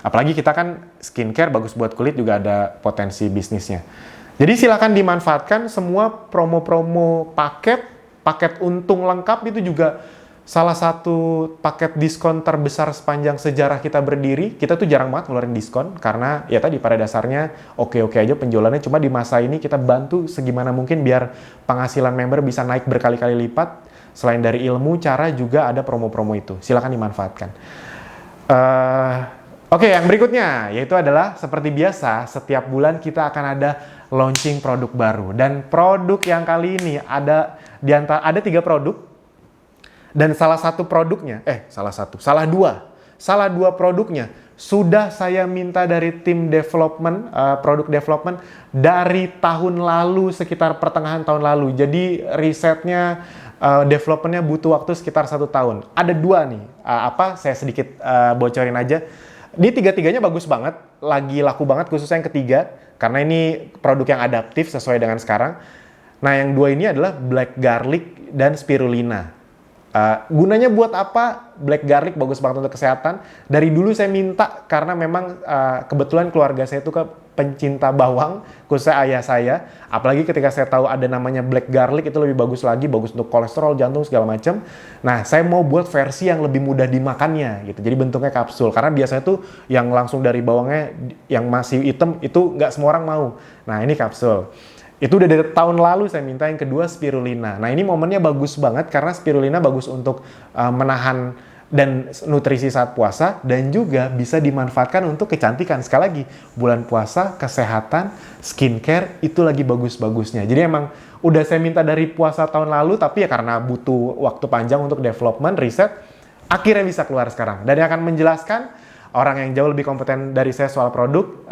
Apalagi kita kan skincare bagus buat kulit, juga ada potensi bisnisnya. Jadi silakan dimanfaatkan semua promo-promo paket untung lengkap. Itu juga salah satu paket diskon terbesar sepanjang sejarah kita berdiri. Kita tuh jarang banget ngeluarin diskon, karena ya tadi pada dasarnya oke-oke aja penjualannya. Cuma di masa ini kita bantu segimana mungkin biar penghasilan member bisa naik berkali-kali lipat. Selain dari ilmu, cara juga ada promo-promo itu. Silakan dimanfaatkan. Oke, yang berikutnya yaitu adalah seperti biasa, setiap bulan kita akan ada launching produk baru. Dan produk yang kali ini ada 3 produk. Dan salah dua produknya sudah saya minta dari tim development, produk development dari tahun lalu, sekitar pertengahan tahun lalu. Jadi risetnya, developmentnya butuh waktu sekitar 1 tahun. Ada 2 nih, saya sedikit bocorin aja. Di 3-tiganya bagus banget, lagi laku banget, khususnya yang ketiga, karena ini produk yang adaptif sesuai dengan sekarang. Nah, yang 2 ini adalah black garlic dan spirulina. Gunanya buat apa? Black garlic bagus banget untuk kesehatan. Dari dulu saya minta, karena memang kebetulan keluarga saya itu pencinta bawang, khususnya ayah saya. Apalagi ketika saya tahu ada namanya black garlic, itu lebih bagus lagi, bagus untuk kolesterol, jantung, segala macam. Nah, saya mau buat versi yang lebih mudah dimakannya, gitu. Jadi bentuknya kapsul. Karena biasanya tuh yang langsung dari bawangnya, yang masih hitam, itu nggak semua orang mau. Nah, ini kapsul. Itu udah dari tahun lalu saya minta. Yang kedua spirulina. Nah, ini momennya bagus banget karena spirulina bagus untuk menahan dan nutrisi saat puasa, dan juga bisa dimanfaatkan untuk kecantikan. Sekali lagi, bulan puasa, kesehatan, skincare itu lagi bagus-bagusnya. Jadi emang udah saya minta dari puasa tahun lalu, tapi ya karena butuh waktu panjang untuk development, riset, akhirnya bisa keluar sekarang. Dan yang akan menjelaskan orang yang jauh lebih kompeten dari saya soal produk,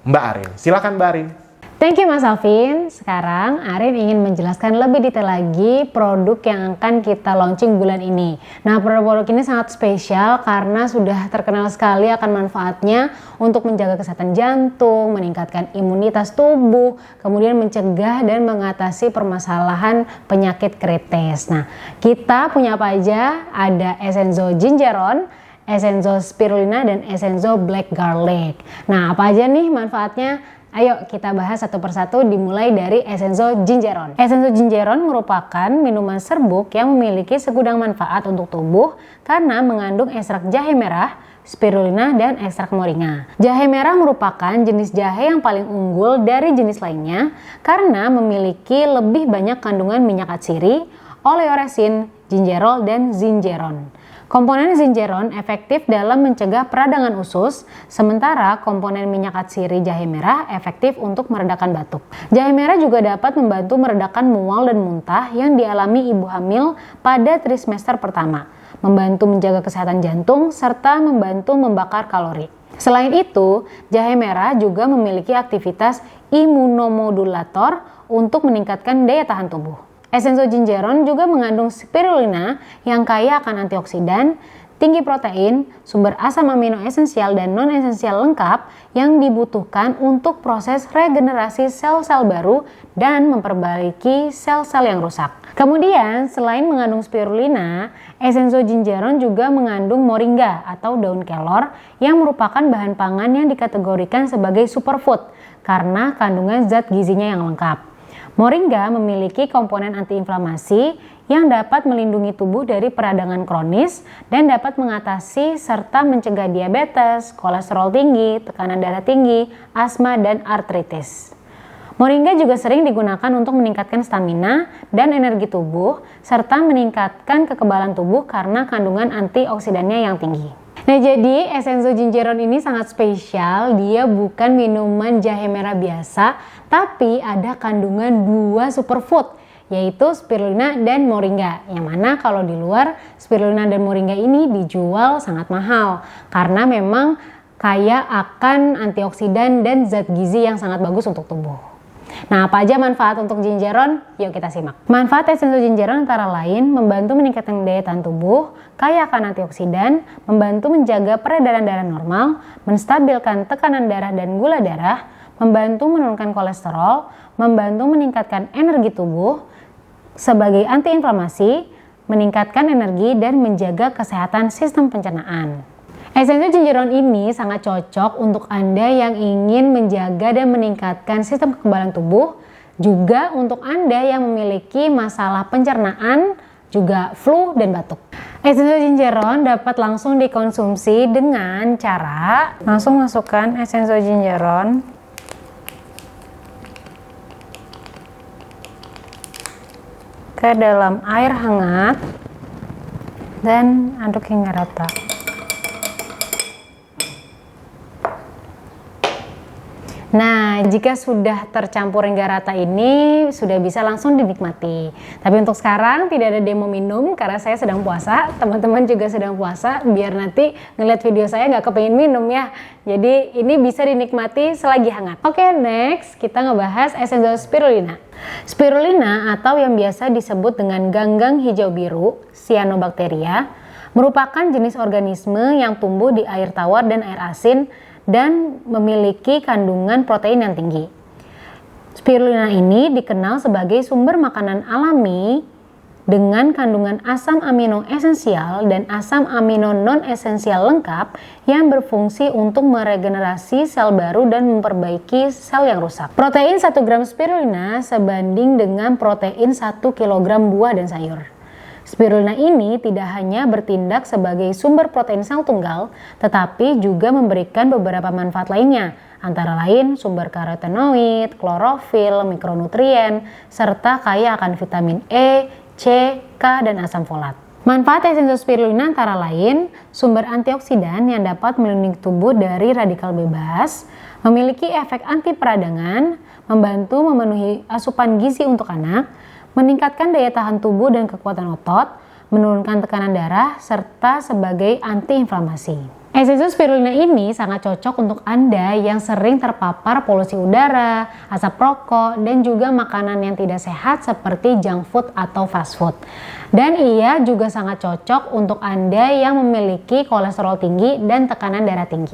Mbak Arin. Silakan Mbak Arin.
Thank you Mas Alvin. Sekarang Arin ingin menjelaskan lebih detail lagi produk yang akan kita launching bulan ini. Nah, produk-produk ini sangat spesial karena sudah terkenal sekali akan manfaatnya untuk menjaga kesehatan jantung, meningkatkan imunitas tubuh, kemudian mencegah dan mengatasi permasalahan penyakit kritis. Nah, kita punya apa aja? Ada Essenzo Gingeron, Essenzo Spirulina, dan Essenzo Black Garlic. Nah, apa aja nih manfaatnya? Ayo kita bahas satu persatu, dimulai dari Essenzo Gingeron. Essenzo Gingeron merupakan minuman serbuk yang memiliki segudang manfaat untuk tubuh karena mengandung ekstrak jahe merah, spirulina, dan ekstrak moringa. Jahe merah merupakan jenis jahe yang paling unggul dari jenis lainnya karena memiliki lebih banyak kandungan minyak atsiri, oleoresin, gingerol, dan zingeron. Komponen zingeron efektif dalam mencegah peradangan usus, sementara komponen minyak atsiri jahe merah efektif untuk meredakan batuk. Jahe merah juga dapat membantu meredakan mual dan muntah yang dialami ibu hamil pada trimester pertama, membantu menjaga kesehatan jantung, serta membantu membakar kalori. Selain itu, jahe merah juga memiliki aktivitas imunomodulator untuk meningkatkan daya tahan tubuh. Essenzo Gingeron juga mengandung spirulina yang kaya akan antioksidan, tinggi protein, sumber asam amino esensial dan non-esensial lengkap yang dibutuhkan untuk proses regenerasi sel-sel baru dan memperbaiki sel-sel yang rusak. Kemudian, selain mengandung spirulina, Essenzo Gingeron juga mengandung moringa atau daun kelor yang merupakan bahan pangan yang dikategorikan sebagai superfood karena kandungan zat gizinya yang lengkap. Moringa memiliki komponen antiinflamasi yang dapat melindungi tubuh dari peradangan kronis dan dapat mengatasi serta mencegah diabetes, kolesterol tinggi, tekanan darah tinggi, asma, dan artritis. Moringa juga sering digunakan untuk meningkatkan stamina dan energi tubuh serta meningkatkan kekebalan tubuh karena kandungan antioksidannya yang tinggi. Nah, jadi Essenzo Gingeron ini sangat spesial. Dia bukan minuman jahe merah biasa, tapi ada kandungan dua superfood, yaitu spirulina dan moringa. Yang mana kalau di luar, spirulina dan moringa ini dijual sangat mahal karena memang kaya akan antioksidan dan zat gizi yang sangat bagus untuk tubuh. Nah, apa aja manfaat untuk Gingeron? Yuk kita simak. Manfaat Essenzo Gingeron antara lain membantu meningkatkan daya tahan tubuh, kaya akan antioksidan, membantu menjaga peredaran darah normal, menstabilkan tekanan darah dan gula darah, membantu menurunkan kolesterol, membantu meningkatkan energi tubuh, sebagai antiinflamasi, meningkatkan energi dan menjaga kesehatan sistem pencernaan. Essenzo Gingeron ini sangat cocok untuk Anda yang ingin menjaga dan meningkatkan sistem kekebalan tubuh, juga untuk Anda yang memiliki masalah pencernaan, juga flu dan batuk. Essenzo Gingeron dapat langsung dikonsumsi dengan cara langsung masukkan Essenzo Gingeron ke dalam air hangat dan aduk hingga rata. Nah, jika sudah tercampur hingga rata ini, sudah bisa langsung dinikmati. Tapi untuk sekarang tidak ada demo minum karena saya sedang puasa. Teman-teman juga sedang puasa, biar nanti ngeliat video saya nggak kepengen minum ya. Jadi ini bisa dinikmati selagi hangat. Oke, next kita ngebahas Essenzo Spirulina. Spirulina atau yang biasa disebut dengan ganggang hijau biru, Cyanobacteria, merupakan jenis organisme yang tumbuh di air tawar dan air asin dan memiliki kandungan protein yang tinggi. Spirulina ini dikenal sebagai sumber makanan alami dengan kandungan asam amino esensial dan asam amino non-esensial lengkap yang berfungsi untuk meregenerasi sel baru dan memperbaiki sel yang rusak. Protein 1 gram spirulina sebanding dengan protein 1 kg buah dan sayur. Spirulina ini tidak hanya bertindak sebagai sumber protein sel tunggal, tetapi juga memberikan beberapa manfaat lainnya, antara lain sumber karotenoid, klorofil, mikronutrien, serta kaya akan vitamin E, C, K, dan asam folat. Manfaat esensial spirulina antara lain sumber antioksidan yang dapat melindungi tubuh dari radikal bebas, memiliki efek anti peradangan, membantu memenuhi asupan gizi untuk anak, meningkatkan daya tahan tubuh dan kekuatan otot, menurunkan tekanan darah, serta sebagai antiinflamasi. Esensial spirulina ini sangat cocok untuk Anda yang sering terpapar polusi udara, asap rokok, dan juga makanan yang tidak sehat seperti junk food atau fast food. Dan ia juga sangat cocok untuk Anda yang memiliki kolesterol tinggi dan tekanan darah tinggi.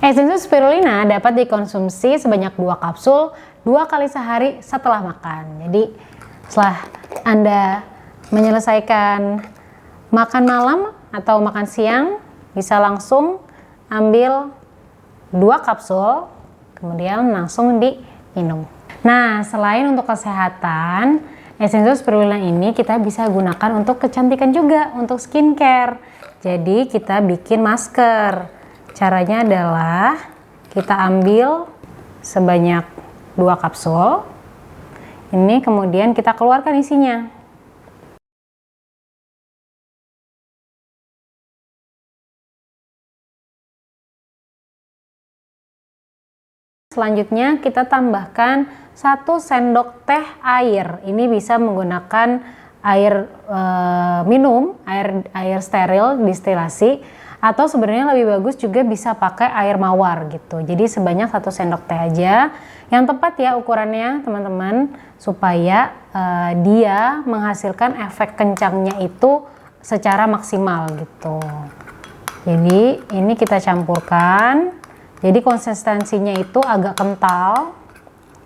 Esensial spirulina dapat dikonsumsi sebanyak 2 kapsul 2 kali sehari setelah makan. Jadi setelah Anda menyelesaikan makan malam atau makan siang, bisa langsung ambil 2 kapsul, kemudian langsung diminum. Nah, selain untuk kesehatan, esensial spirulina ini kita bisa gunakan untuk kecantikan juga, untuk skincare. Jadi kita bikin masker. Caranya adalah kita ambil sebanyak 2 kapsul. Ini kemudian kita keluarkan isinya. Selanjutnya kita tambahkan 1 sendok teh air. Ini bisa menggunakan air minum, air steril distilasi, atau sebenarnya lebih bagus juga bisa pakai air mawar gitu. Jadi sebanyak 1 sendok teh aja. Yang tepat ya ukurannya teman-teman, supaya dia menghasilkan efek kencangnya itu secara maksimal gitu. Jadi ini kita campurkan. Jadi konsistensinya itu agak kental.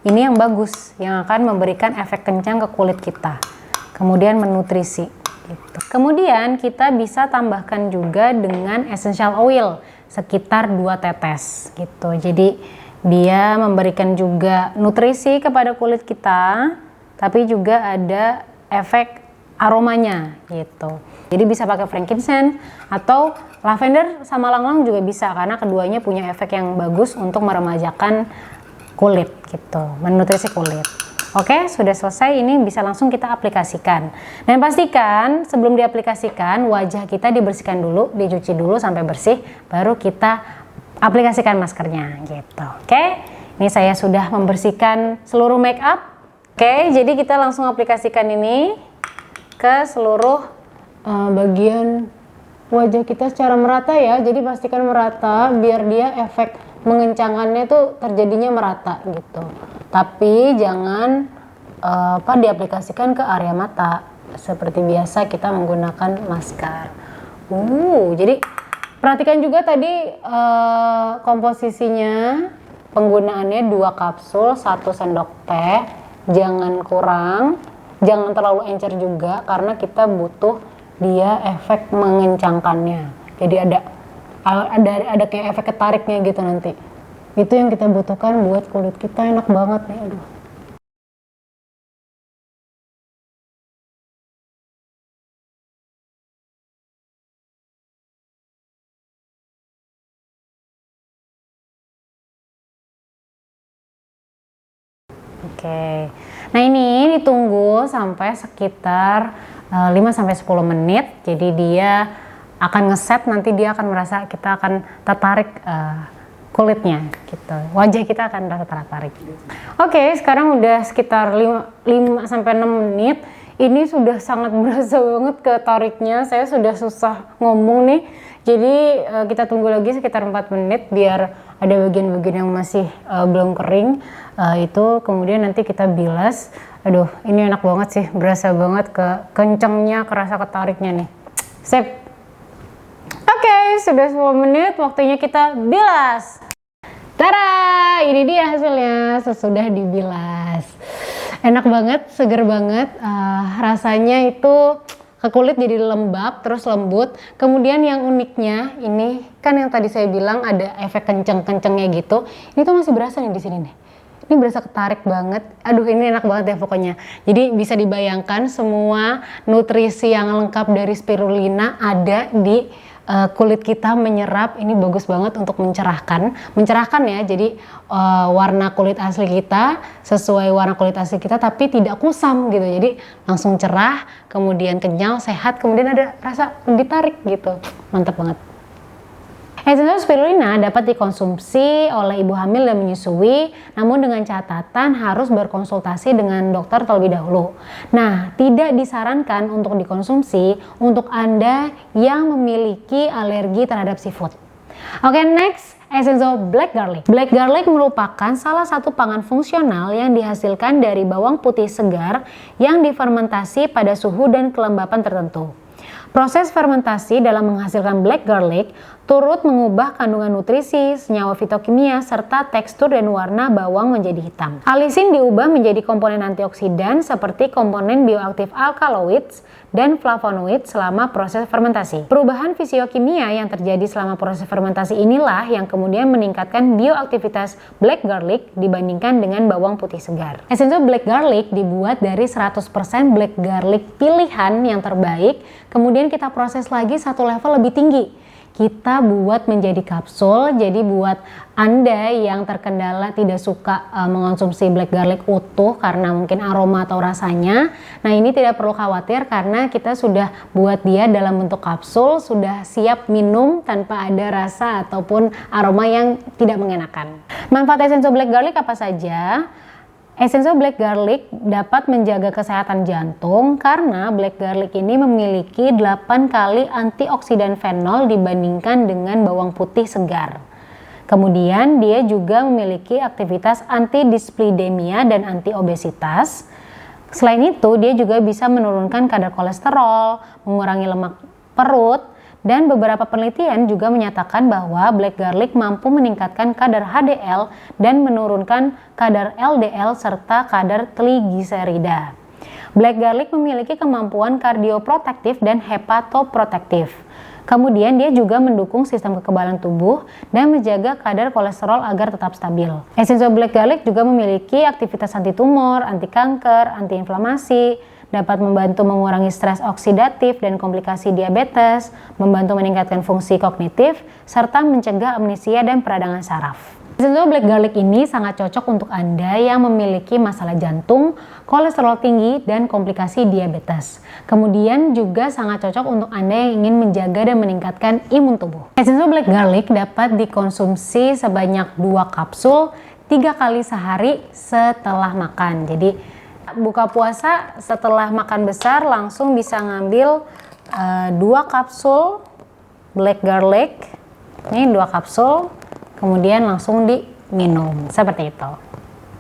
Ini yang bagus, yang akan memberikan efek kencang ke kulit kita. Kemudian menutrisi. Gitu. Kemudian kita bisa tambahkan juga dengan essential oil sekitar 2 tetes gitu. Jadi dia memberikan juga nutrisi kepada kulit kita, tapi juga ada efek aromanya gitu. Jadi bisa pakai frankincense atau lavender sama ylang-ylang juga bisa, karena keduanya punya efek yang bagus untuk meremajakan kulit gitu, menutrisi kulit. Oke, sudah selesai, ini bisa langsung kita aplikasikan. Dan pastikan sebelum diaplikasikan wajah kita dibersihkan dulu, dicuci dulu sampai bersih, baru kita aplikasikan maskernya gitu. Oke, ini saya sudah membersihkan seluruh make up. Oke, jadi kita langsung aplikasikan ini ke seluruh bagian wajah kita secara merata ya. Jadi pastikan merata biar dia efek mengencangkannya tuh terjadinya merata gitu. Tapi jangan diaplikasikan ke area mata seperti biasa kita menggunakan masker. Jadi perhatikan juga tadi komposisinya, penggunaannya 2 kapsul 1 sendok teh, jangan kurang, jangan terlalu encer juga karena kita butuh dia efek mengencangkannya. Jadi ada kayak efek ketariknya gitu nanti. Itu yang kita butuhkan buat kulit kita enak banget nih. Aduh. Oke. Nah, ini ditunggu sampai sekitar 5-10 menit. Jadi dia akan ngeset, nanti dia akan merasa kita akan tertarik kulitnya gitu. Wajah kita akan merasa tertarik. Oke, sekarang udah sekitar 5-6 menit. Ini sudah sangat berasa banget ketariknya. Saya sudah susah ngomong nih. Jadi kita tunggu lagi sekitar 4 menit biar ada bagian-bagian yang masih belum kering. Itu kemudian nanti kita bilas. Aduh, ini enak banget sih, berasa banget kencengnya, kerasa ketariknya nih. Sip. Oke, sudah 10 menit, waktunya kita bilas. Tada, ini dia hasilnya sesudah dibilas. Enak banget, seger banget, rasanya itu ke kulit jadi lembab, terus lembut. Kemudian yang uniknya, ini kan yang tadi saya bilang ada efek kenceng-kencengnya gitu. Ini tuh masih berasa nih di sini nih. Ini berasa ketarik banget. Aduh, ini enak banget ya pokoknya. Jadi bisa dibayangkan semua nutrisi yang lengkap dari spirulina ada di kulit kita menyerap, ini bagus banget untuk mencerahkan ya. Jadi warna kulit asli kita sesuai warna kulit asli kita, tapi tidak kusam gitu. Jadi langsung cerah, kemudian kenyal, sehat, kemudian ada rasa ditarik gitu. Mantap banget. Essential spirulina dapat dikonsumsi oleh ibu hamil dan menyusui, namun dengan catatan harus berkonsultasi dengan dokter terlebih dahulu. Nah, tidak disarankan untuk dikonsumsi untuk Anda yang memiliki alergi terhadap seafood. Oke, next, essential black garlic. Black garlic merupakan salah satu pangan fungsional yang dihasilkan dari bawang putih segar yang difermentasi pada suhu dan kelembapan tertentu. Proses fermentasi dalam menghasilkan black garlic turut mengubah kandungan nutrisi, senyawa fitokimia, serta tekstur dan warna bawang menjadi hitam. Alisin diubah menjadi komponen antioksidan seperti komponen bioaktif alkaloids dan flavonoid selama proses fermentasi. Perubahan fisiokimia yang terjadi selama proses fermentasi inilah yang kemudian meningkatkan bioaktivitas black garlic dibandingkan dengan bawang putih segar. Essential black garlic dibuat dari 100% black garlic pilihan yang terbaik, kemudian kita proses lagi satu level lebih tinggi. Kita buat menjadi kapsul, jadi buat Anda yang terkendala tidak suka mengonsumsi black garlic utuh karena mungkin aroma atau rasanya, nah ini tidak perlu khawatir karena kita sudah buat dia dalam bentuk kapsul, sudah siap minum tanpa ada rasa ataupun aroma yang tidak mengenakan. Manfaat essential black garlic apa saja? Essential black garlic dapat menjaga kesehatan jantung karena black garlic ini memiliki 8 kali antioksidan fenol dibandingkan dengan bawang putih segar. Kemudian dia juga memiliki aktivitas anti-dislipidemia dan anti-obesitas. Selain itu, dia juga bisa menurunkan kadar kolesterol, mengurangi lemak perut, dan beberapa penelitian juga menyatakan bahwa black garlic mampu meningkatkan kadar HDL dan menurunkan kadar LDL serta kadar trigliserida. Black garlic memiliki kemampuan kardioprotektif dan hepatoprotektif. Kemudian dia juga mendukung sistem kekebalan tubuh dan menjaga kadar kolesterol agar tetap stabil. Essential black garlic juga memiliki aktivitas anti tumor, anti kanker, anti inflamasi, dapat membantu mengurangi stres oksidatif dan komplikasi diabetes, membantu meningkatkan fungsi kognitif, serta mencegah amnesia dan peradangan saraf. Essential black garlic ini sangat cocok untuk Anda yang memiliki masalah jantung, kolesterol tinggi, dan komplikasi diabetes. Kemudian juga sangat cocok untuk Anda yang ingin menjaga dan meningkatkan imun tubuh. Essential black garlic dapat dikonsumsi sebanyak 2 kapsul 3 kali sehari setelah makan. Jadi buka puasa setelah makan besar langsung bisa ngambil 2 kapsul black garlic. Ini 2 kapsul, kemudian langsung diminum seperti itu.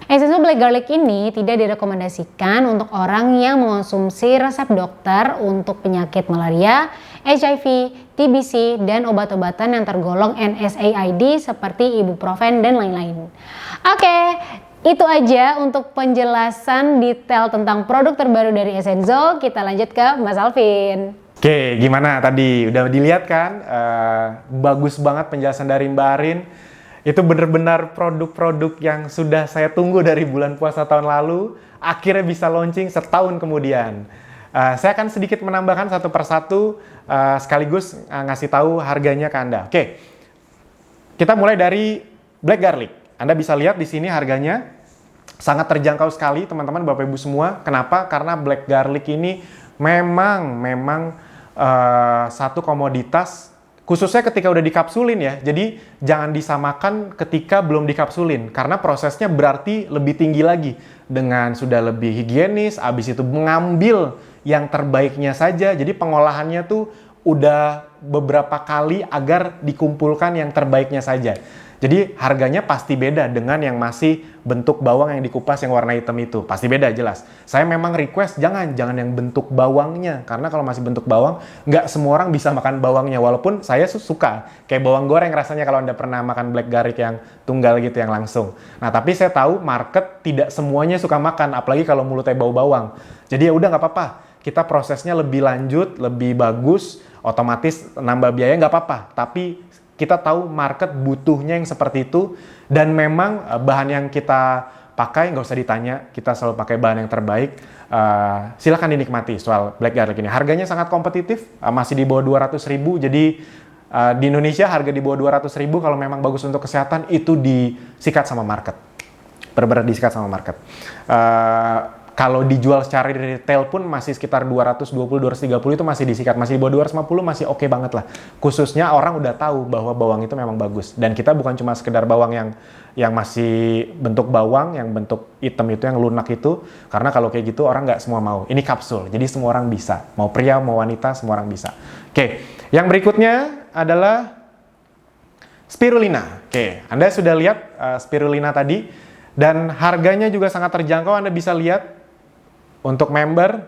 Essential black garlic ini tidak direkomendasikan untuk orang yang mengonsumsi resep dokter untuk penyakit malaria, HIV, TBC, dan obat-obatan yang tergolong NSAID seperti ibuprofen dan lain-lain. Oke, itu aja untuk penjelasan detail tentang produk terbaru dari Essenzo. Kita lanjut ke Mas Alvin.
Oke, gimana tadi? Udah dilihat kan? Bagus banget penjelasan dari Mbak Arin. Itu benar-benar produk-produk yang sudah saya tunggu dari bulan puasa tahun lalu. Akhirnya bisa launching setahun kemudian. Saya akan sedikit menambahkan satu persatu sekaligus ngasih tahu harganya ke Anda. Oke, kita mulai dari black garlic. Anda bisa lihat di sini harganya sangat terjangkau sekali teman-teman Bapak Ibu semua. Kenapa? Karena black garlic ini memang satu komoditas khususnya ketika udah dikapsulin ya. Jadi jangan disamakan ketika belum dikapsulin karena prosesnya berarti lebih tinggi lagi dengan sudah lebih higienis, habis itu mengambil yang terbaiknya saja. Jadi pengolahannya tuh udah beberapa kali agar dikumpulkan yang terbaiknya saja. Jadi harganya pasti beda dengan yang masih bentuk bawang yang dikupas yang warna hitam itu. Pasti beda jelas. Saya memang request jangan yang bentuk bawangnya. Karena kalau masih bentuk bawang, nggak semua orang bisa makan bawangnya. Walaupun saya suka. Kayak bawang goreng rasanya kalau Anda pernah makan black garlic yang tunggal gitu, yang langsung. Nah tapi saya tahu market tidak semuanya suka makan. Apalagi kalau mulutnya bau bawang. Jadi ya udah nggak apa-apa. Kita prosesnya lebih lanjut, lebih bagus. Otomatis nambah biaya nggak apa-apa. Tapi kita tahu market butuhnya yang seperti itu dan memang bahan yang kita pakai nggak usah ditanya, kita selalu pakai bahan yang terbaik. Silahkan dinikmati soal black garlic ini. Harganya sangat kompetitif, masih di bawah 200.000, jadi Di Indonesia harga di bawah 200.000 kalau memang bagus untuk kesehatan itu disikat sama market. Benar-benar disikat sama market. Kalau dijual secara retail pun masih sekitar 220-230 itu masih disikat. Masih di bawah 250 masih oke banget lah. Khususnya orang udah tahu bahwa bawang itu memang bagus. Dan kita bukan cuma sekedar bawang yang masih bentuk bawang, yang bentuk hitam itu, yang lunak itu. Karena kalau kayak gitu orang nggak semua mau. Ini kapsul, jadi semua orang bisa. Mau pria, mau wanita, semua orang bisa. Oke, yang berikutnya adalah spirulina. Oke, Anda sudah lihat spirulina tadi. Dan harganya juga sangat terjangkau, Anda bisa lihat. Untuk member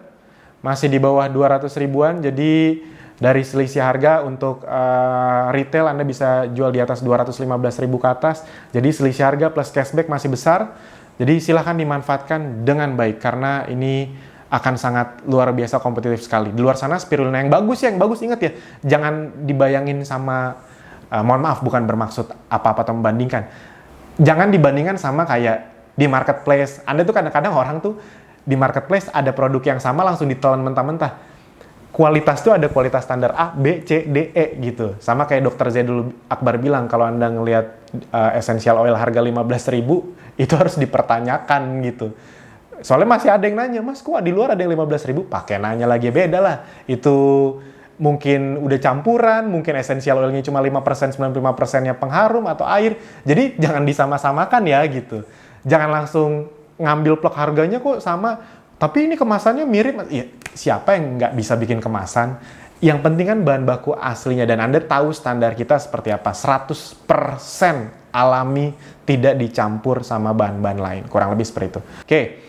masih di bawah 200 ribuan, jadi dari selisih harga untuk retail Anda bisa jual di atas 215.000 ke atas, jadi selisih harga plus cashback masih besar, jadi silahkan dimanfaatkan dengan baik karena ini akan sangat luar biasa kompetitif sekali. Di luar sana spirulina yang bagus ingat ya, jangan dibayangin sama, mohon maaf bukan bermaksud apa-apa atau membandingkan, jangan dibandingkan sama kayak di marketplace. Anda tuh kadang-kadang orang tuh di marketplace ada produk yang sama langsung ditelan mentah-mentah. Kualitas tuh ada kualitas standar A, B, C, D, E gitu. Sama kayak Dr. Zaidul Akbar bilang, kalau Anda ngelihat essential oil harga 15.000, itu harus dipertanyakan gitu. Soalnya masih ada yang nanya, Mas kok di luar ada yang 15.000? Pakai nanya lagi, beda lah. Itu mungkin udah campuran, mungkin essential oilnya cuma 5%, 95%-nya pengharum atau air. Jadi jangan disama-samakan ya gitu. Jangan langsung ngambil plek harganya kok sama, tapi ini kemasannya mirip. Ya, siapa yang nggak bisa bikin kemasan? Yang penting kan bahan baku aslinya, dan Anda tahu standar kita seperti apa. 100% alami, tidak dicampur sama bahan-bahan lain. Kurang lebih seperti itu. Oke,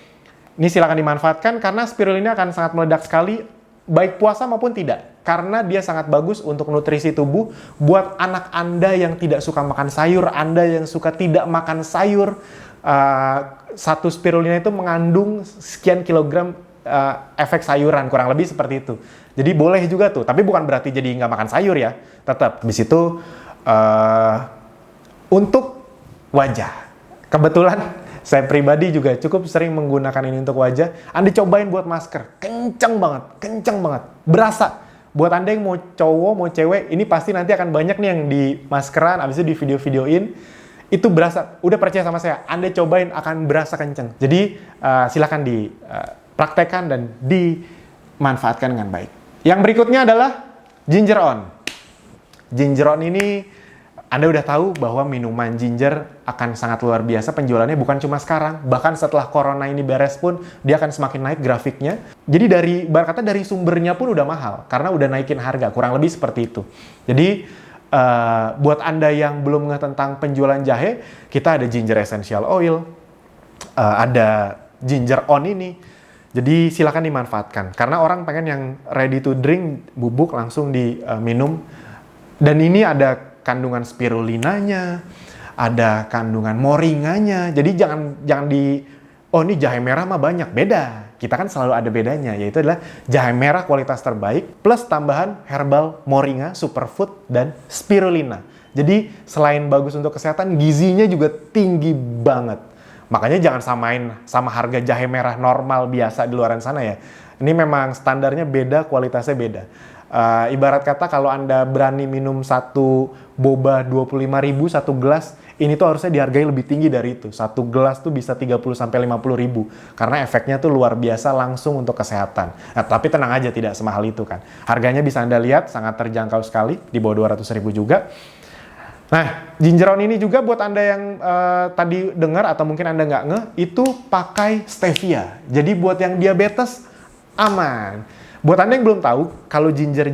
ini silakan dimanfaatkan karena spirulina akan sangat meledak sekali, baik puasa maupun tidak. Karena dia sangat bagus untuk nutrisi tubuh. Buat anak Anda yang tidak suka makan sayur, Anda yang suka tidak makan sayur, satu spirulina itu mengandung sekian kilogram efek sayuran, kurang lebih seperti itu. Jadi boleh juga tuh, tapi bukan berarti jadi nggak makan sayur ya. Tetap, habis itu untuk wajah. Kebetulan saya pribadi juga cukup sering menggunakan ini untuk wajah. Anda cobain buat masker, kenceng banget, berasa. Buat Anda yang mau cowok, mau cewek, ini pasti nanti akan banyak nih yang di maskeran, habis itu di video-videoin. Itu berasa, udah percaya sama saya, Anda cobain akan berasa kenceng. Jadi silakan dipraktekkan dan dimanfaatkan dengan baik. Yang berikutnya adalah ginger on. Ginger on ini Anda udah tahu bahwa minuman ginger akan sangat luar biasa penjualannya, bukan cuma sekarang, bahkan setelah corona ini beres pun dia akan semakin naik grafiknya. Jadi dari sumbernya pun udah mahal karena udah naikin harga, kurang lebih seperti itu. Jadi buat Anda yang belum ngerti tentang penjualan jahe, kita ada ginger essential oil, ada ginger on ini. Jadi silakan dimanfaatkan. Karena orang pengen yang ready to drink, bubuk langsung diminum. Dan ini ada kandungan spirulinanya, ada kandungan moringanya. Jadi jangan ini jahe merah mah banyak. Beda. Kita kan selalu ada bedanya, yaitu adalah jahe merah kualitas terbaik plus tambahan herbal moringa, superfood, dan spirulina. Jadi selain bagus untuk kesehatan, gizinya juga tinggi banget. Makanya jangan samain sama harga jahe merah normal biasa di luaran sana ya. Ini memang standarnya beda, kualitasnya beda. Ibarat kata kalau Anda berani minum satu boba 25.000 satu gelas, ini tuh harusnya dihargai lebih tinggi dari itu. Satu gelas tuh bisa 30-50 ribu. Karena efeknya tuh luar biasa langsung untuk kesehatan. Nah, tapi tenang aja, tidak semahal itu kan. Harganya bisa Anda lihat sangat terjangkau sekali, di bawah 200 ribu juga. Nah, ginger on ini juga buat Anda yang tadi dengar atau mungkin Anda nggak ngeh, itu pakai stevia. Jadi buat yang diabetes, aman. Buat Anda yang belum tahu, kalau ginger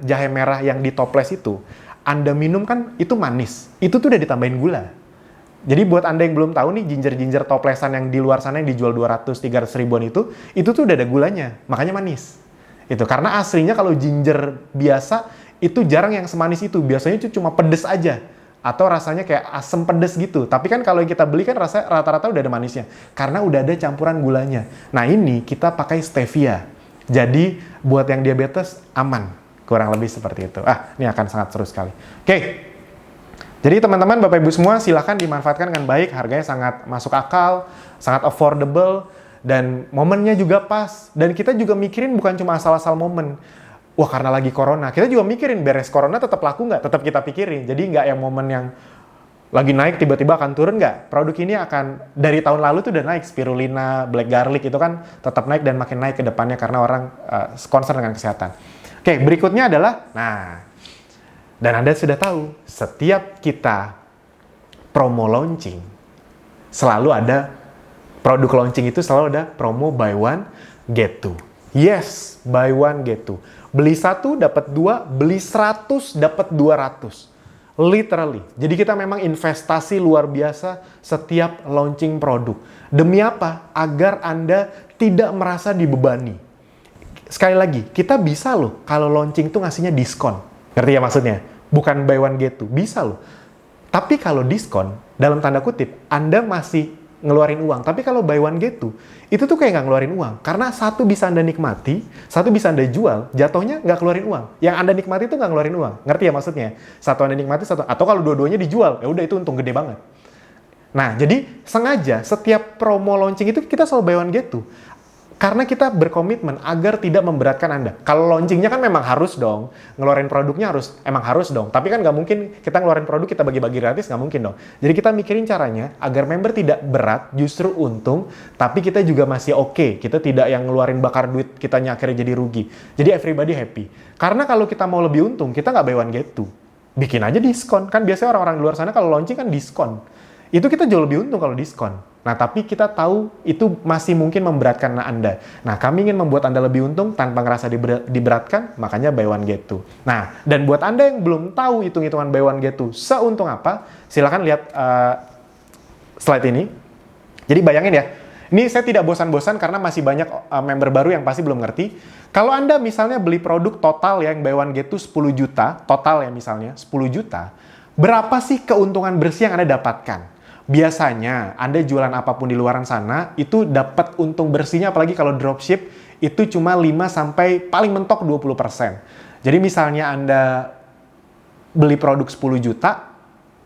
jahe merah yang di toples itu, Anda minum kan itu manis. Itu tuh udah ditambahin gula. Jadi buat Anda yang belum tahu nih, ginger toplesan yang di luar sana yang dijual 200-300 ribuan itu tuh udah ada gulanya. Makanya manis. Itu karena aslinya kalau ginger biasa itu jarang yang semanis itu. Biasanya itu cuma pedes aja. Atau rasanya kayak asam pedes gitu. Tapi kan kalau yang kita beli kan rasa rata-rata udah ada manisnya. Karena udah ada campuran gulanya. Nah ini kita pakai stevia. Jadi buat yang diabetes aman. Kurang lebih seperti itu. Ini akan sangat seru sekali. Oke. Jadi teman-teman, Bapak Ibu semua silahkan dimanfaatkan dengan baik. Harganya sangat masuk akal, sangat affordable, dan momennya juga pas. Dan kita juga mikirin bukan cuma asal-asal momen. wah karena lagi corona, kita juga mikirin beres corona tetap laku nggak, tetap kita pikirin. Jadi nggak yang momen yang lagi naik tiba-tiba akan turun, nggak. Produk ini akan, dari tahun lalu tuh udah naik, spirulina, black garlic itu kan tetap naik dan makin naik ke depannya karena orang concern dengan kesehatan. Oke, berikutnya adalah, nah, dan Anda sudah tahu, setiap kita promo launching, selalu ada, produk launching itu selalu ada promo buy one, get two. Yes, buy one, get two. Beli 1 dapat 2, beli 100 dapat 200. Literally. Jadi kita memang investasi luar biasa setiap launching produk. Demi apa? Agar Anda tidak merasa dibebani. Sekali lagi, kita bisa loh kalau launching tuh ngasihnya diskon. Ngerti ya maksudnya? Bukan buy one get two. Bisa loh. Tapi kalau diskon, dalam tanda kutip, Anda masih ngeluarin uang. Tapi kalau buy one get two, itu tuh kayak nggak ngeluarin uang. Karena satu bisa Anda nikmati, satu bisa Anda jual, jatuhnya nggak keluarin uang. Yang Anda nikmati itu nggak ngeluarin uang. Ngerti ya maksudnya? Satu Anda nikmati, satu. Atau kalau dua-duanya dijual, ya udah itu untung gede banget. Nah, jadi sengaja setiap promo launching itu kita selalu buy one get two. Karena kita berkomitmen agar tidak memberatkan Anda. Kalau launchingnya kan memang harus dong. Ngeluarin produknya emang harus dong. Tapi kan nggak mungkin kita ngeluarin produk kita bagi-bagi gratis, nggak mungkin dong. Jadi kita mikirin caranya agar member tidak berat, justru untung, tapi kita juga masih oke. Kita tidak yang ngeluarin bakar duit, kitanya akhirnya jadi rugi. Jadi everybody happy. Karena kalau kita mau lebih untung, kita nggak buy one get two. Bikin aja diskon. Kan biasanya orang-orang di luar sana kalau launching kan diskon. Itu kita jauh lebih untung kalau diskon. Nah, tapi kita tahu itu masih mungkin memberatkan Anda. Nah, kami ingin membuat Anda lebih untung tanpa ngerasa diberatkan, makanya buy one get two. Nah, dan buat Anda yang belum tahu hitung-hitungan buy one get two seuntung apa, silakan lihat slide ini. Jadi bayangin ya, ini saya tidak bosan-bosan karena masih banyak member baru yang pasti belum ngerti. Kalau Anda misalnya beli produk total yang buy one get two 10 juta, total ya misalnya 10 juta, berapa sih keuntungan bersih yang Anda dapatkan? Biasanya, Anda jualan apapun di luaran sana, itu dapat untung bersihnya, apalagi kalau dropship, itu cuma 5 sampai paling mentok 20%. Jadi misalnya Anda beli produk 10 juta,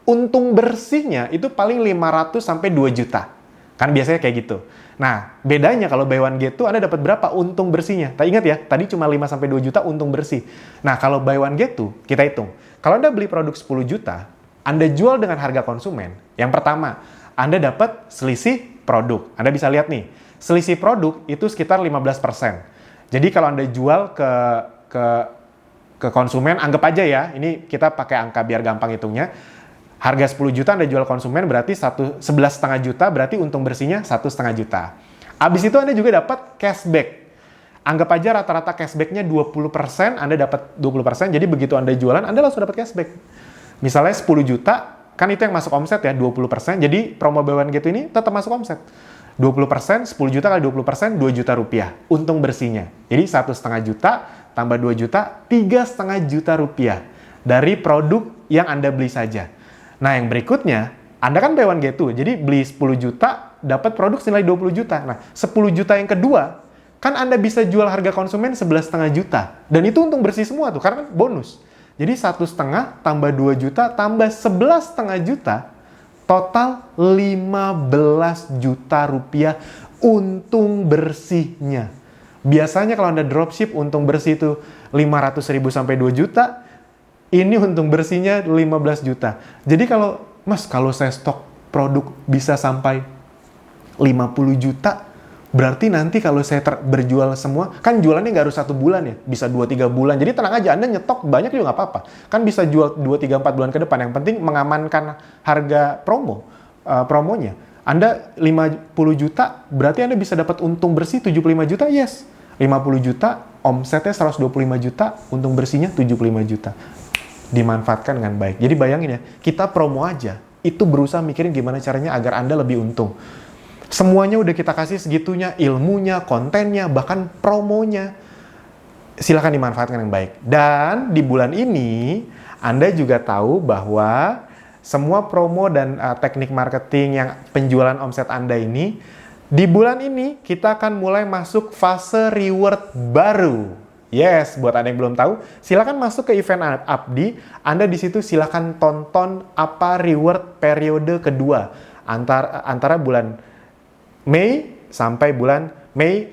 untung bersihnya itu paling 500 sampai 2 juta. Kan biasanya kayak gitu. Nah, bedanya kalau buy one get two, Anda dapat berapa untung bersihnya? Tapi ingat ya, tadi cuma 5 sampai 2 juta untung bersih. Nah, kalau buy one get two, kita hitung. Kalau Anda beli produk 10 juta, Anda jual dengan harga konsumen. Yang pertama, Anda dapat selisih produk. Anda bisa lihat nih, selisih produk itu sekitar 15%. Jadi kalau Anda jual ke konsumen, anggap aja ya, ini kita pakai angka biar gampang hitungnya. Harga 10 juta Anda jual konsumen berarti 11,5 juta, berarti untung bersihnya 1,5 juta. Habis itu Anda juga dapat cashback. Anggap aja rata-rata cashback-nya 20%, Anda dapat 20%, jadi begitu Anda jualan, Anda langsung dapat cashback. Misalnya 10 juta, kan itu yang masuk omset ya, 20%. Jadi promo buy one get two ini tetap masuk omset. 20%, 10 juta kali 20%, 2 juta rupiah. Untung bersihnya. Jadi 1,5 juta tambah 2 juta, 3,5 juta rupiah. Dari produk yang Anda beli saja. Nah yang berikutnya, Anda kan buy one get two. Jadi beli 10 juta, dapat produk senilai 20 juta. Nah 10 juta yang kedua, kan Anda bisa jual harga konsumen 11,5 juta. Dan itu untung bersih semua tuh, karena kan bonus. Jadi 1,5 tambah 2 juta tambah 11,5 juta, total 15 juta rupiah untung bersihnya. Biasanya kalau Anda dropship untung bersih itu 500.000 sampai 2 juta, ini untung bersihnya 15 juta. Jadi kalau saya stok produk bisa sampai 50 juta, berarti nanti kalau saya berjual semua, kan jualannya nggak harus 1 bulan ya, bisa 2-3 bulan. Jadi tenang aja, Anda nyetok banyak juga nggak apa-apa. Kan bisa jual 2-3-4 bulan ke depan. Yang penting mengamankan harga promonya. Anda 50 juta, berarti Anda bisa dapat untung bersih 75 juta, yes. 50 juta, omsetnya 125 juta, untung bersihnya 75 juta. Dimanfaatkan dengan baik. Jadi bayangin ya, kita promo aja, itu berusaha mikirin gimana caranya agar Anda lebih untung. Semuanya udah kita kasih segitunya, ilmunya, kontennya, bahkan promonya. Silakan dimanfaatkan yang baik. Dan di bulan ini, Anda juga tahu bahwa semua promo dan teknik marketing yang penjualan omset Anda ini, di bulan ini kita akan mulai masuk fase reward baru. Yes, buat Anda yang belum tahu, silakan masuk ke event Abdi. Anda di situ silakan tonton apa reward periode kedua antara bulan Mei sampai bulan Mei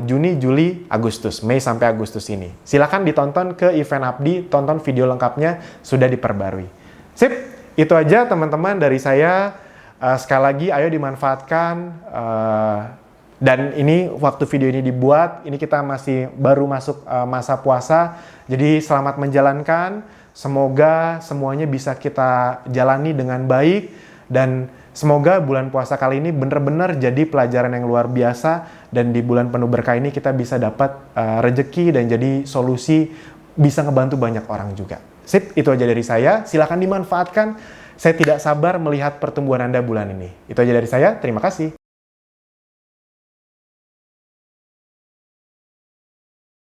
Juni, Juli, Agustus, Mei sampai Agustus ini. Silakan ditonton ke event Abdi, tonton video lengkapnya sudah diperbarui. Sip, itu aja teman-teman dari saya. Sekali lagi, ayo dimanfaatkan. Dan ini waktu video ini dibuat, ini kita masih baru masuk masa puasa. Jadi selamat menjalankan. Semoga semuanya bisa kita jalani dengan baik. Dan semoga bulan puasa kali ini benar-benar jadi pelajaran yang luar biasa. Dan di bulan penuh berkah ini kita bisa dapat rejeki dan jadi solusi bisa ngebantu banyak orang juga. Sip, itu aja dari saya. Silakan dimanfaatkan. Saya tidak sabar melihat pertumbuhan Anda bulan ini. Itu aja dari saya. Terima kasih.